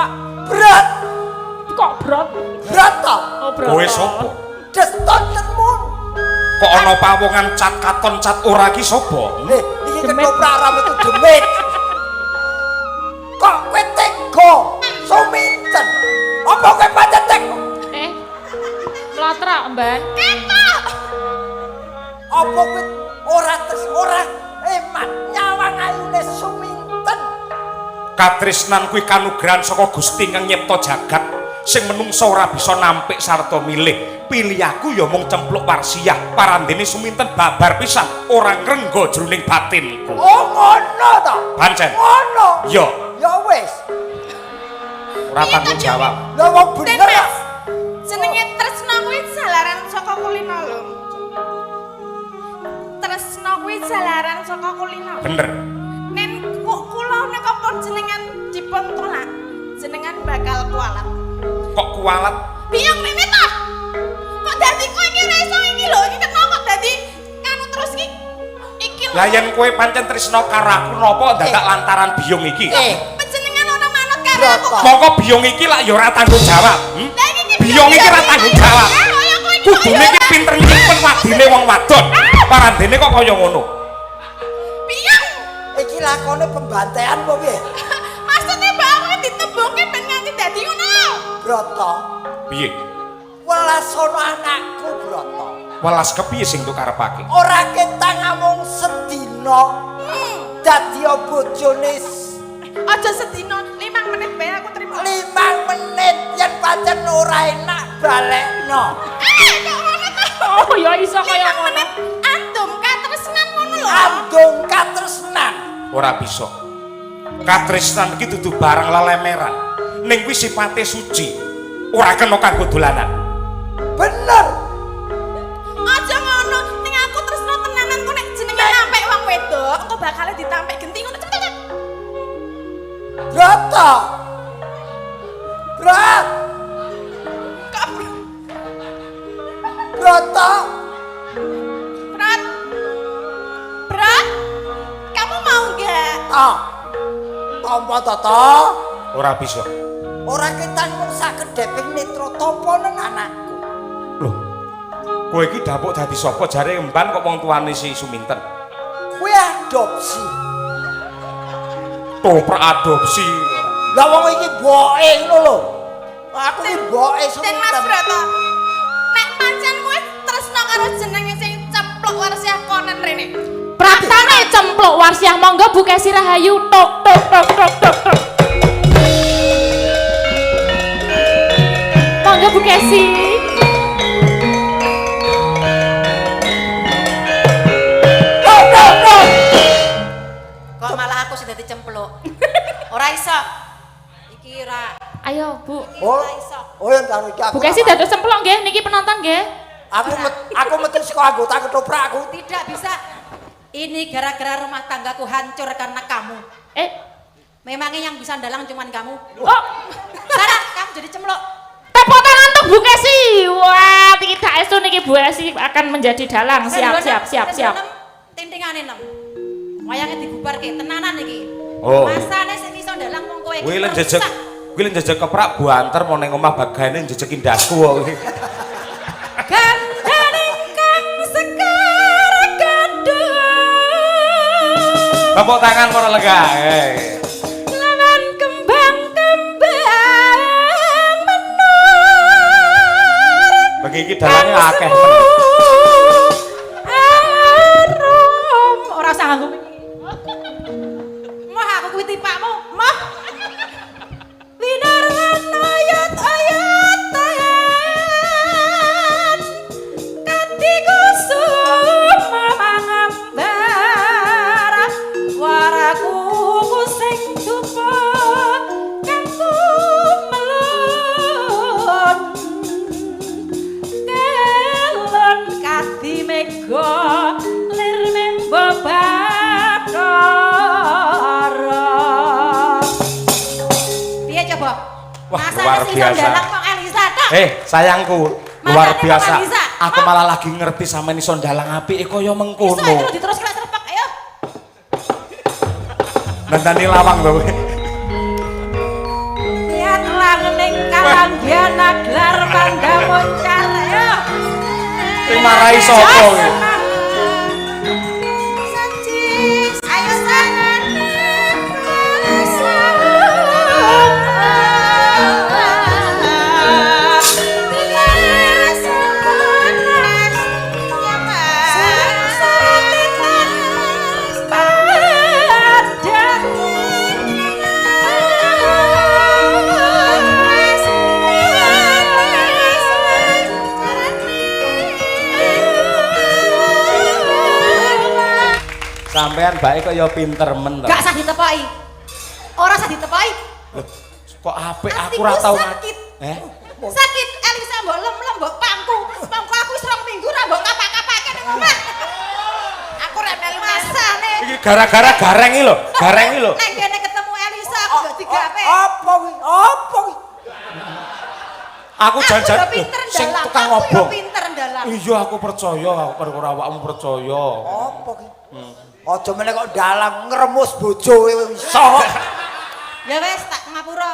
berat. Kok berat? Berat to? Oh, berat. Kowe sapa? Deston temun. Kok ana pawongan cat katon cat ora ki sapa? Nih, iki ketoprak rambut demit. Kok kowe tega suminten? Apa kowe pancen tega? Mlotrak, Mban. Apa kowe ora eman nyawang ayune suminten? Katresnan kuwi kanugrahan saka Gusti kang nyipta jagat sing menungsa ora bisa nampik sarta milih. Pilih aku ya mung cempluk warsiah, parandene suminten babar pisan ora ngrenggo jroning batinku. Oh ngono to? Pancen. Ngono. Yo. Ya wis. Ora tanggung jawab. Lah wong bener. Jenenge tresna kuwi jalaran saka kulino lho. Tresna kuwi jalaran saka kulino. Bener. Nen kula nika jenengan dipun tolak. Jenengan bakal kualat. Kok kualat? Biyong rene to. Kok dadi kowe iki ra iso iki lho, iki kenapa dadi nganu terus iki lho. Lah yen kowe pancen tresna karo aku napa dadak lantaran biyong iki? Panjenengan ora manut karo aku. Mongko biyong iki lak ya ora tanggung jawab. Biyong iki ora tanggung jawab. Kudune iki pinter nyimpen wadine wong wadon. Parandene kok kaya ngono. Biyong. Iki lakone pembantaian apa piye? Maksudnya bae ditembungke ben nganti dadi ngono lho. Broto. Piye? Welas sono anakku, Broto. Welas kepiye sing tu karepake? Ora ketang amung sedina. Dadi bojone Aja sedina 5 menit bae aku terima. 5 menit yen pancen ora enak balekno. Kok ngono to? Oh, ya iso kaya 5 ngono. menit andum katresnan ngono lho. Andung katresnan. Ora bisa. Katresnan iki dudu barang lelemeran. Ning kuwi sifate suci. Ora kena kanggo dolanan. Bener. Aja ngono, ning aku tresno tenanan ku nek jenenge nampik wong wedok, engko bakal ditampik genti ngono cepet. Broto. Brat. Broto. Berat. Berat. Kamu mau enggak? Tompo toto. Ora bisa. Ora ketang mung sakedheping netra tampa nang anakku. Loh. Kowe iki dapuk dadi sapa jare emban kok wong tuane si Suminten? Kuwi adopsi. Toprak adopsi. Lah wong iki boke ngono lho. Aku iki boke Den Mas Suminten. Broto. Nek pancen kowe tresno karo jenenge sing cempluk warsiah konen rene. Praktane cempluk warsiah monggo Bu Kesi Rahayu tok tok tok tok tok tok. Monggo Bu Kesi. Kok malah aku sing dadi cempluk. Ora iso. Iki ora. Ayo Bu. Oh, oh yang karo iki aku. Bu Kesi dados cempluk nggih niki penonton nggih. Aku metu saka anggota ketoprak aku. Tidak bisa. Ini gara-gara rumah tanggaku hancur karena kamu. Memangnya yang bisa dalang cuman kamu. Oh, Sana, kamu jadi cempluk. tepuk tangan untuk Bu Kesi. Wah, tidak estu niki Bu Kesi akan menjadi dalang. Siap. Tintingane 6. Wayange dibubarke tenanan iki. Oh. Masane sing iso dalang wong kowe iki. Kuwi len jejeg. Kuwi len jejeg keprak buanter mau ning omah bagane jejeg indasku kok. Gandane kang sekar kedua. Tepuk tangan para lega. Lawan kembang-kembang menur. Bagi iki dalane akeh men. Arum. Ora usah nganggo iki. Moh aku kuwi tipakmu. Moh. Winaran ayat-ayat ayat katiku sumamangambar waraku sing dupa kanggo melon kelon kati mega lir membo Bathara. Piye coba? Wah, Masane luar sing biasa. dalang kok Elisa tok. Sayangku, luar Masane kok biasa. bisa? Aku malah lagi ngerti sama iso ndalang apike kaya Iso mengkono. iki lho diteruskan serpak ayo. Nandani lawang to kowe. Lihat langning kalanggian aglar panda moncar ya. Sing marahi sapa kowe? Ayo sana. Sampean bae kok ya pinter men to. Gak usah ditepoki. Ora usah ditepoki. Kok apik aku ora tau. Sakit. Sakit Elisa mbok lem-lem mbok pangku. Pangku aku wis 2 minggu ra mbok kapak-kapake ning omah. Aku ra melu masane. Iki gara-gara gareng iki lho, gareng iki lho. Nek kene ketemu Elisa aku gak digawe. Apa kuwi? Apa kuwi? Aku jan-jan pinter sing ndalang. tukang Aku ngobong. pinter ndalang. Iya aku percaya, aku perkara awakmu percaya. Apa kuwi? Aja meneh kok dalang ngremus bojoe iso. Ya wis tak ngapura.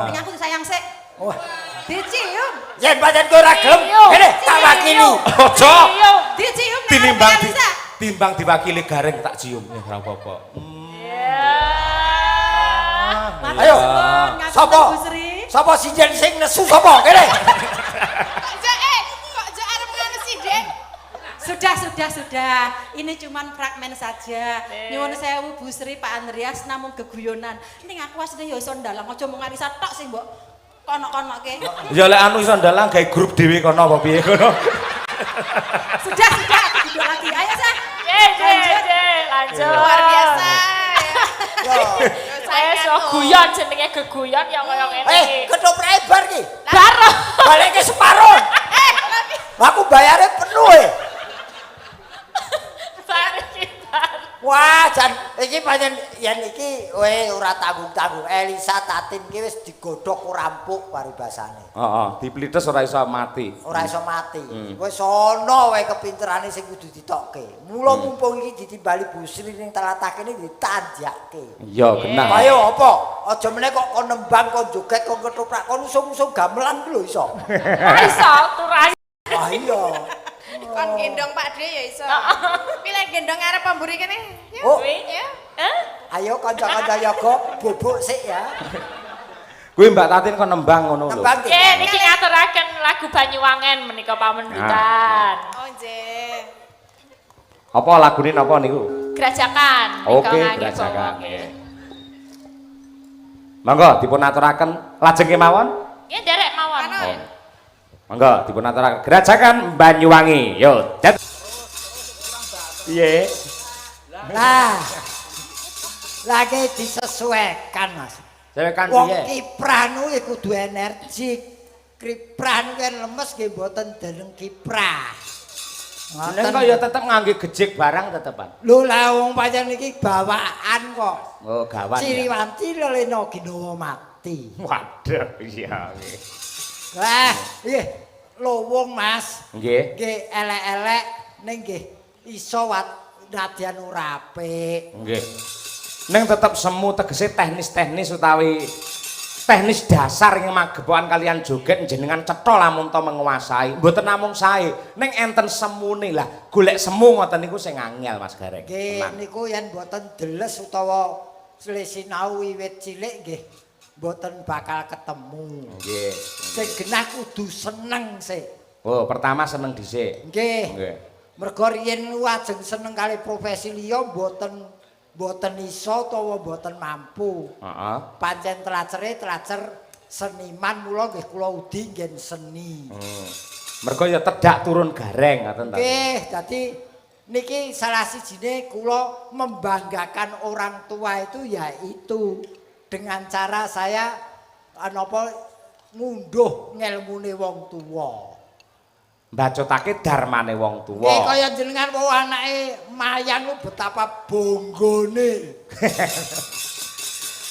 Ning aku sayang sik. Wah, Dicium. yen pancen kowe ora gelem, ngene tak wakili. Aja. Dicium nek Tinimbang Elisa. timbang diwakili gareng tak cium ya ora apa-apa. Ayo, sapa? Sapa sinjen sing nesu sapa? Kene. Kok jo arep ngono sih, Dek? Sudah. Ini cuman fragmen saja. Nyuwun sewu Bu Sri, Pak Andreas namung geguyonan. Ning aku asline ya iso ndalang, aja mung Arisa tok sing mbok konok-konokke. Ya lek anu iso ndalang gawe grup dhewe kono apa piye kono. Sudah, aku duduk lagi. Ayo, Sa. Lanjut. Luar biasa. Saya so guyon jenenge geguyon ya kaya ngene iki. Ketoprak bar ki. Daro. Baleke separuh. Aku bayare penuh e. Wah, jan iki pancen yen iki kowe ora tanggung-tanggung. Elisa Tatin ki wis digodhog rampuk paribasane. Heeh, diplites ora iso mati. Ora iso mati. Wis ana wae kepinterane sing kudu ditokke. Mula mumpung iki ditimbali Bu Sri ning telatah kene ditanjakke. Iya, genah. Ayo apa? Aja meneh kok kon nembang kon joget kon ketoprak kon usung-usung gamelan ku lho iso. Ora iso turai. Wah iya. Kon gendong Pak Dre ya iso. Pilih gendong arep pamburi kene. Ya. Oh. Ya. Ayo kanca-kanca yoga bubuk sik ya. Kuwi Mbak Tatin kok nembang ngono lho. Nembang Oke, niki ngaturaken lagu Banyuwangen menika pamundhutan. Oh, nggih. Apa lagune napa niku? Gerajakan. Oke, gerajakan. Monggo dipun aturaken lajeng kemawon. Ya derek mawon. Monggo dipun aturaken gerajakan Banyuwangi. Yo, jet. Piye? Lah. Lagi disesuaikan, Mas. Sewekan Wong piye? kiprah nu kudu energik. Kiprah nu kan lemes nggih mboten deleng kiprah. Jeneng kok ya tetep ngangge gejik barang tetepan. Lho lah wong pancen iki bawaan kok. Oh, gawan. Ya. Siliwanti lelena ginawa mati. Waduh, iya. Wah, nggih. Lowong, Mas. Nggih. Nggih elek-elek ning nggih iso nadyan ora apik. Nggih. Ning tetep semu tegese teknis-teknis utawi teknis dasar ing magepokan kalian joget jenengan cetha lamun to menguasai. Mboten namung sae, ning enten semune lah. Golek semu ngoten niku sing angel Mas Gareng. Nggih niku yen mboten deles utawa sinau wiwit cilik nggih mboten bakal ketemu. Nggih. Sing genah kudu seneng sik. Oh, pertama seneng dhisik. Nggih. Nggih. Mergo riyen lajeng seneng kali profesi liya mboten iso utawa mboten mampu. Heeh. Pancen telacer seniman mula nggih kula udi nggen seni. Mergo ya tedak turun gareng ngoten ta. Nggih, dadi niki salah sijine kula membanggakan orang tua itu yaitu dengan cara saya napa ngunduh ngelmune wong tuwa. Mbacotake darmane wong tuwa. Nggih kaya jenengan wau anake mayang lu betapa bonggone.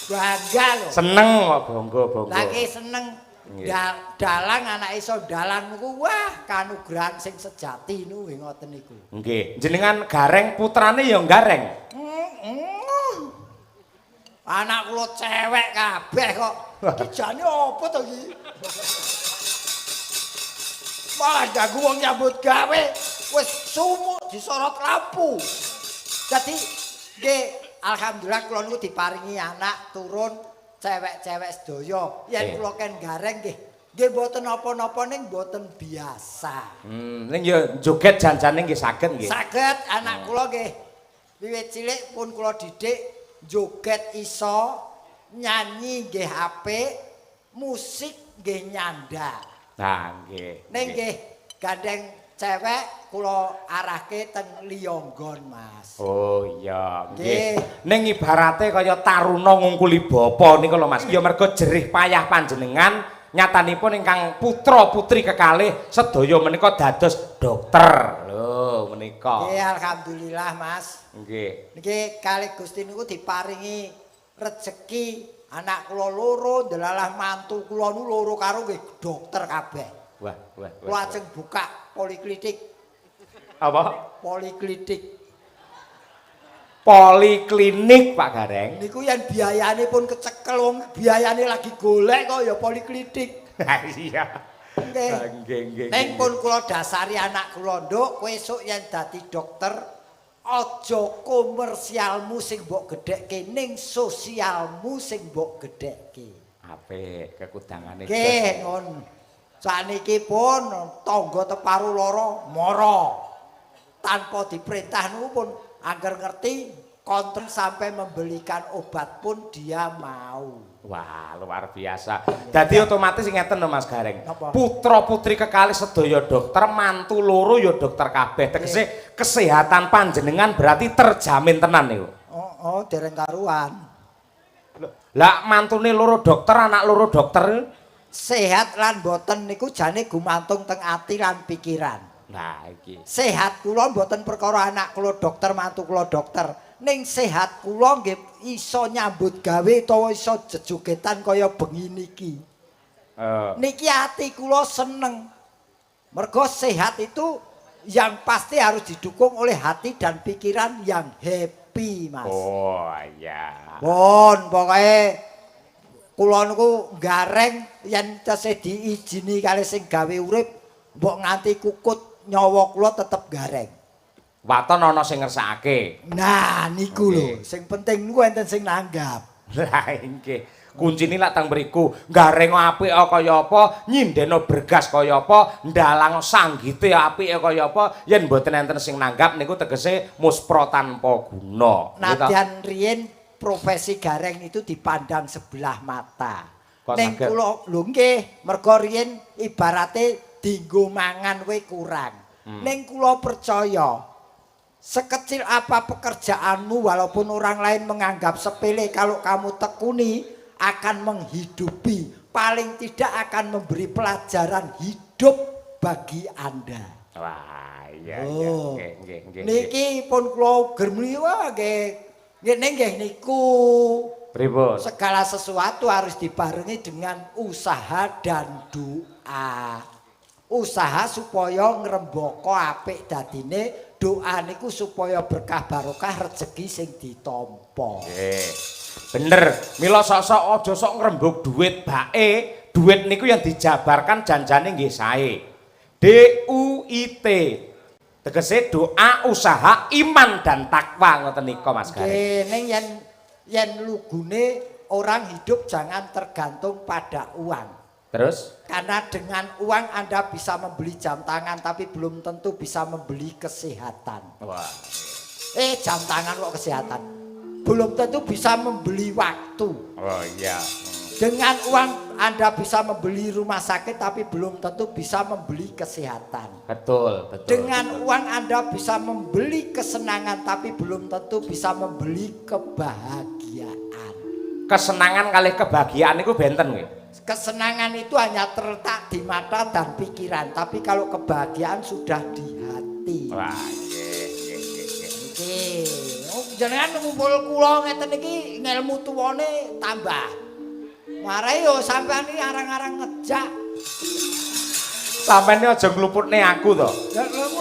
Bangga lho. Seneng kok bangga-bangga. Lagi seneng dalang anak iso dalang niku wah kanugrahan sing sejati niku ngoten niku. Nggih, jenengan gareng putrane ya gareng. Anak kula cewek kabeh kok. Iki jane apa to iki? Malah ganggu wong nyambut gawe wis sumuk disorot lampu. Jadi nggih alhamdulillah kula niku diparingi anak turun cewek-cewek sedaya. Yen kula ken gareng nggih nggih mboten napa-napa ning mboten biasa. Ning ya joget janjane nggih saged nggih. Saged anak kula nggih wiwit cilik pun kula didik joget iso, nyanyi nggih apik, musik nggih nyandak. Nah, nggih. Ning nggih gandeng cewek kula arahke teng Liyonggon, Mas. Oh iya, nggih. Ning ibarate kaya taruna ngungkuli bapa nika lho Mas. Ya mergo jerih payah panjenengan nyatanipun ingkang putra-putri kekalih sedaya menika dados dokter. Lho, menika. Nggih, alhamdulillah, Mas. Nggih. Niki kalih Gusti niku diparingi rejeki anak kula loro, delalah mantu kula nu loro karo nggih dokter kabeh. Wah. Kula ajeng buka poliklinik. Apa? Poliklinik. Poliklinik Pak Gareng. Niku yen biayane pun kecekel wong biayane lagi golek kok ya poliklinik. Iya. Nggih. Ning pun kula dasari anak kula, Nduk, kowe esuk yen dadi dokter aja komersialmu sing mbok gedhekke ning sosialmu sing mbok gedhekke. Apik kekudangane. Nggih, ngono. Saniki pun tangga teparu lara mara. Tanpa diperintah niku pun angger ngerti konten sampai membelikan obat pun dia mau. Wah, luar biasa. Dadi otomatis ngeten lho Mas Gareng. Napa? Putra putri kekalih sedaya dokter, mantu loro ya dokter kabeh. Tegese kesehatan panjenengan berarti terjamin tenan niku. Oh, dereng karuan. Lah mantune loro dokter, anak loro dokter. Sehat lan boten niku jane gumantung teng ati lan pikiran. Nah, iki. Sehat kula mboten perkara anak kula dokter, mantu kula dokter. Ning sehat kula nggih iso nyambut gawe utawa iso jejogetan kaya bengi niki. Niki ati kula seneng. Mergo sehat itu yang pasti harus didukung oleh hati dan pikiran yang happy, Mas. Oh, iya. Pun pokoke kula niku gareng yen tesih diijini kali sing gawe urip mbok nganti kukut nyawa kula tetep gareng. Waton ana sing ngersakake. Nah, niku lho, sing penting niku enten sing nanggap. Lah nggih. Kuncine lak teng mriku, gareng apik kaya apa, nyindeno bergas kaya apa, ndalang sanggite apike kaya apa, yen mboten enten sing nanggap niku tegese muspra tanpa guna. Nadyan riyen profesi gareng itu dipandang sebelah mata. Ning kula lho nggih, mergo riyen ibarate dienggo mangan we kurang. Ning kula percaya sekecil apa pekerjaanmu walaupun orang lain menganggap sepele kalau kamu tekuni akan menghidupi, paling tidak akan memberi pelajaran hidup bagi Anda. Wah, iya nggih. Niki pun kula germli wae nggih. Nggih niku. Pripun? Segala sesuatu harus dibarengi dengan usaha dan doa. Usaha supaya ngrembaka apik dadine, doa niku supaya berkah barokah rezeki sing ditampa. Nggih. Bener, mila sok-sok aja sok ngrembug duit bae, duit niku yang dijabarkan janjane nggih sae. DUIT. Tegese doa, usaha, iman dan takwa ngoten nika Mas Gareng. Nggih, ning yen lugune orang hidup jangan tergantung pada uang. Terus? Karena dengan uang Anda bisa membeli jam tangan tapi belum tentu bisa membeli kesehatan. Wah. Jam tangan kok kesehatan. Belum tentu bisa membeli waktu. Oh iya. Dengan uang Anda bisa membeli rumah sakit tapi belum tentu bisa membeli kesehatan. Betul. Dengan uang Anda bisa membeli kesenangan tapi belum tentu bisa membeli kebahagiaan. Kesenangan kali kebahagiaan itu benten nggih. Kesenangan itu hanya terletak di mata dan pikiran, tapi kalau kebahagiaan sudah di hati. Wah, nggih. Jenengan ngumpul kula ngeten iki ngelmu tuwane tambah. Mare yo sampean iki arang-arang ngejak. Sampeyan aja ngluputne aku to.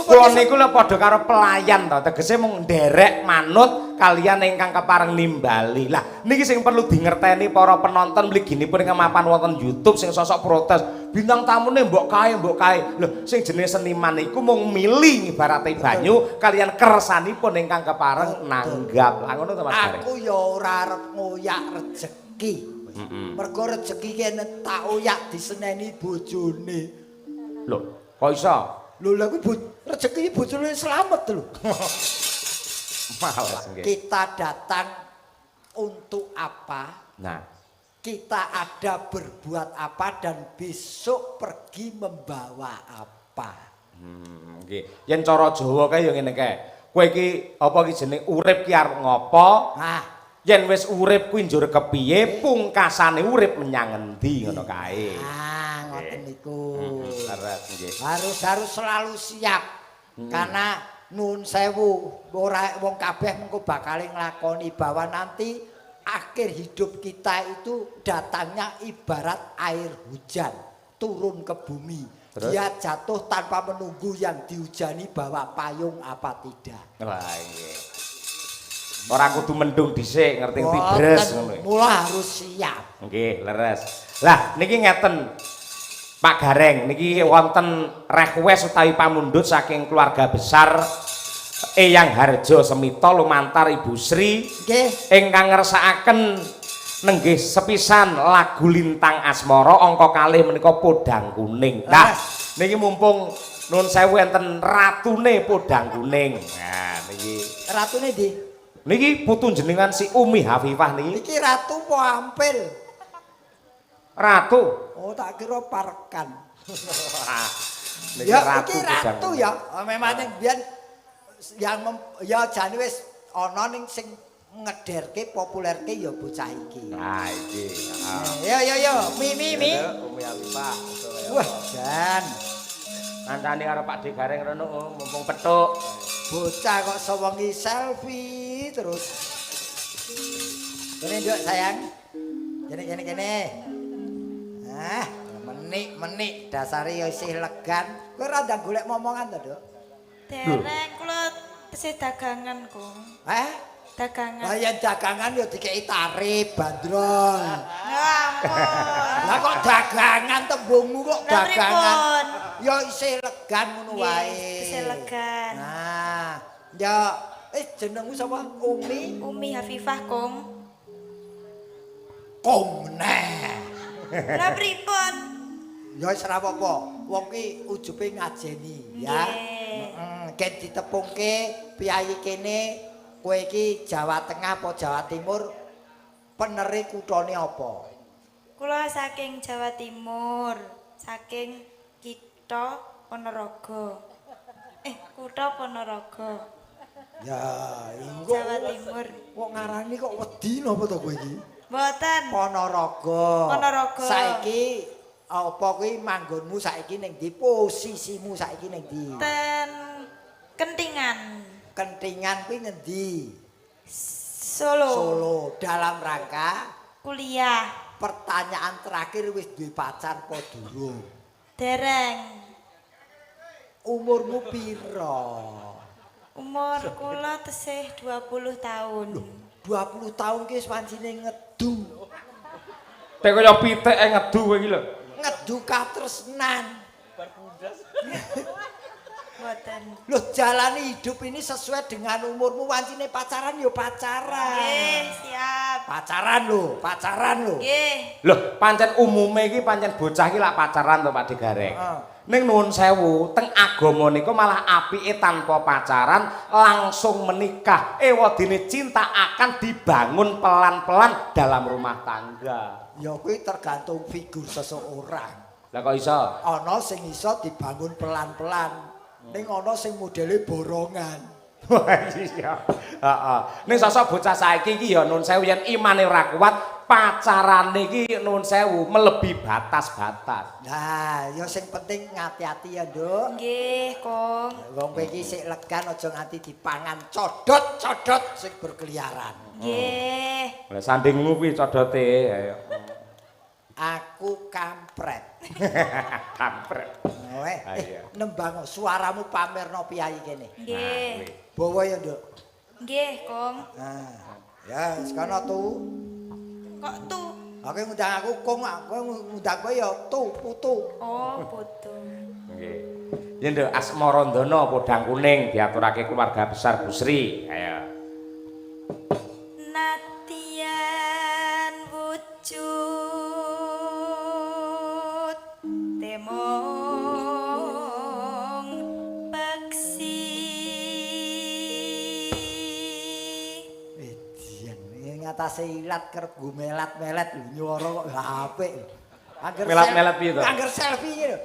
Kula niku lho padha karo pelayan to, tegese mung nderek manut kalian ingkang kepareng nimbali. Lah niki sing perlu dingerteni para penonton mliginipun ing mapan wonten YouTube sing sosok protes. Bintang tamune mbok kae. Lho sing jenenge seniman niku mung mili ibarate banyu kalian kersanipun ingkang kepareng nanggap. Lah ngono to Mas Gareng. Aku ya ora arep ngoyak rejeki. Mergo rejeki kene tak oyak diseneni bojone. Lho, kok iso? Lho lha kuwi rezeki bojone slamet lho. Malas nggih. Kita datang untuk apa? Nah, kita ada berbuat apa dan besok pergi membawa apa. nggih. Yen cara Jawa kae ya ngene kae. Kowe iki apa iki jenenge urip ki arep ngopo? Nah, Yen wis urip kuwi njur kepiye, pungkasane urip menyang endi ngono kae. ah ngoten niku. Leres nggih. Harus selalu siap. Karena nun sewu ora wong kabeh mengko bakal nglakoni bahwa nanti akhir hidup kita itu datangnya ibarat air hujan turun ke bumi. Terus? Dia jatuh tanpa menunggu yang dihujani bawa payung apa tidak. Wah, nggih. Ora kudu mendung dhisik, ngerti bres ngono. Mula harus siap. Nggih, leres. Lah, niki ngeten. Pak Gareng, niki wonten request utawi pamundhut saking keluarga besar Eyang Harjo Semito lumantar Ibu Sri Nggih. ingkang ngersakaken nenggih sepisan lagu Lintang Asmara angka kalih menika Podang Kuning. Nah, niki mumpung nun sewu enten ratune Podang Kuning. Nah, niki Ratune ndi? niki putu jenengan si Umi Hafifah niki. Iki ratu po ampil. Ratu. Oh, tak kira parkan. Niki Ya ratu iki Podang ratu Kuning. ya. Memang biyen yang ya jane wis ana ning sing ngederke populerke ya bocah iki. Nah, iki. Ya, mi. Umi Hafifah. Wah, jan. Kancane karo Pak De Gareng rono mumpung petuk. Bocah kok sewengi selfie terus. Kene nduk sayang. Kene. Ah, menik dasare ya isih legan. Kowe ora ndang golek momongan to, Duk? Dereng kula tesih dagangan, Kong. Dagangan. Lah yen dagangan ya dikeki tarif, bandrol. Ya ampun. Lah kok dagangan tembungmu kok Lah dagangan. pripun? Ya isih legan ngono wae. Isih legan. Nah, ya jenengmu sapa? Umi Umi Hafifah, Kong. Komneh. Lah pripun? Ya wis ora apa-apa. Wong ki ujube ngajeni ya. Nggih. Ken ditepungke piyayi kene kowe iki Jawa Tengah apa Jawa Timur? Penere kuthane apa? Kula saking Jawa Timur, saking Kitha Ponorogo. Kutha Ponorogo. Ya, engko Jawa Timur. kok ngarani kok wedi napa to kowe iki? Mboten. Ponorogo. Ponorogo. Saiki apa kuwi manggonmu saiki ning ndi? Posisimu saiki ning ndi? Ten Kentingan. Kentingan kuwi ngendi? Solo. Solo. Dalam rangka Kuliah. pertanyaan terakhir wis duwe pacar apa durung? Dereng. Umurmu piro? Umur kula tesih 20 tahun. 20 tahun ki wis pancine ngedu. Tek kaya pitik ngedu kowe iki lho. Ngedu katresnan. Mboten. Loh, jalani hidup ini sesuai dengan umurmu. Wancine pacaran ya pacaran. Nggih, siap. Pacaran lho. Nggih. Lho, pancen umume iki pancen bocah iki lak pacaran to Pak De Gareng. Ning nuwun sewu, teng agama niku malah apike tanpa pacaran langsung menikah. Ewadene cinta akan dibangun pelan-pelan dalam rumah tangga. Ya kuwi tergantung figur seseorang. Lah kok iso? Ana sing iso dibangun pelan-pelan. Ning ana sing modele borongan. Wah iya. Heeh. Ning sosok bocah saiki iki ya nun sewu yen imane ora kuat, pacarane iki nun sewu melebihi batas-batas. Nah, ya sing penting ngati-ati ya, Nduk. Nggih, Kong. Wong kowe iki sik legan aja nganti dipangan codot-codot sing berkeliaran. Nggih. Lah sandingmu kuwi codote ayo. Aku kampret. Kampret. Oh, iya. nembang suaramu pamerno piyai kene. Nggih. Bawa ya, Nduk. Nggih, Kong. Nah, ya sekono tuh. Kok tuh? Aku ngundang aku kong, aku ngundang kowe ya tuh putu. Oh, putu. Nggih. Ya Nduk Asmarandana podang kuning diaturake keluarga besar Bu Sri. Ayo. Natian wujud temong beksi. Dian ngatasé ilat kerep go melat-melet lho nyuara kok apik. Angger Melat-melet piye to? Angger selfie iki lho.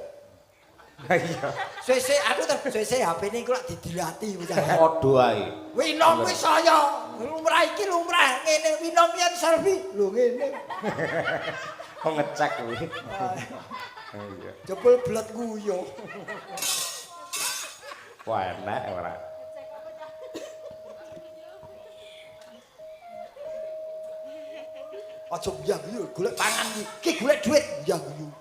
Iya. Sese aku terus sese HP-ne iku lak didilati bocah. Padha ae. Winom wis saya. Lumrah iki lumrah ngene winom yen selfie. Lho ngene. Kok ngecek kuwi. Iya. Jebul blet guyu. Wah, enak ora. Aja guyu golek pangan iki. Ki golek dhuwit guyu.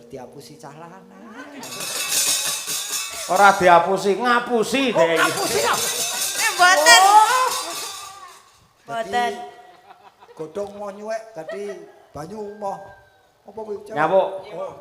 Diapusi cah lanang. Ora diapusi, ngapusi dhek iki. Ngapusi lho. Mboten. Mboten. Godhong mau nyuwek dadi banyu moh. Apa kuwi? Nyapuk. Oh,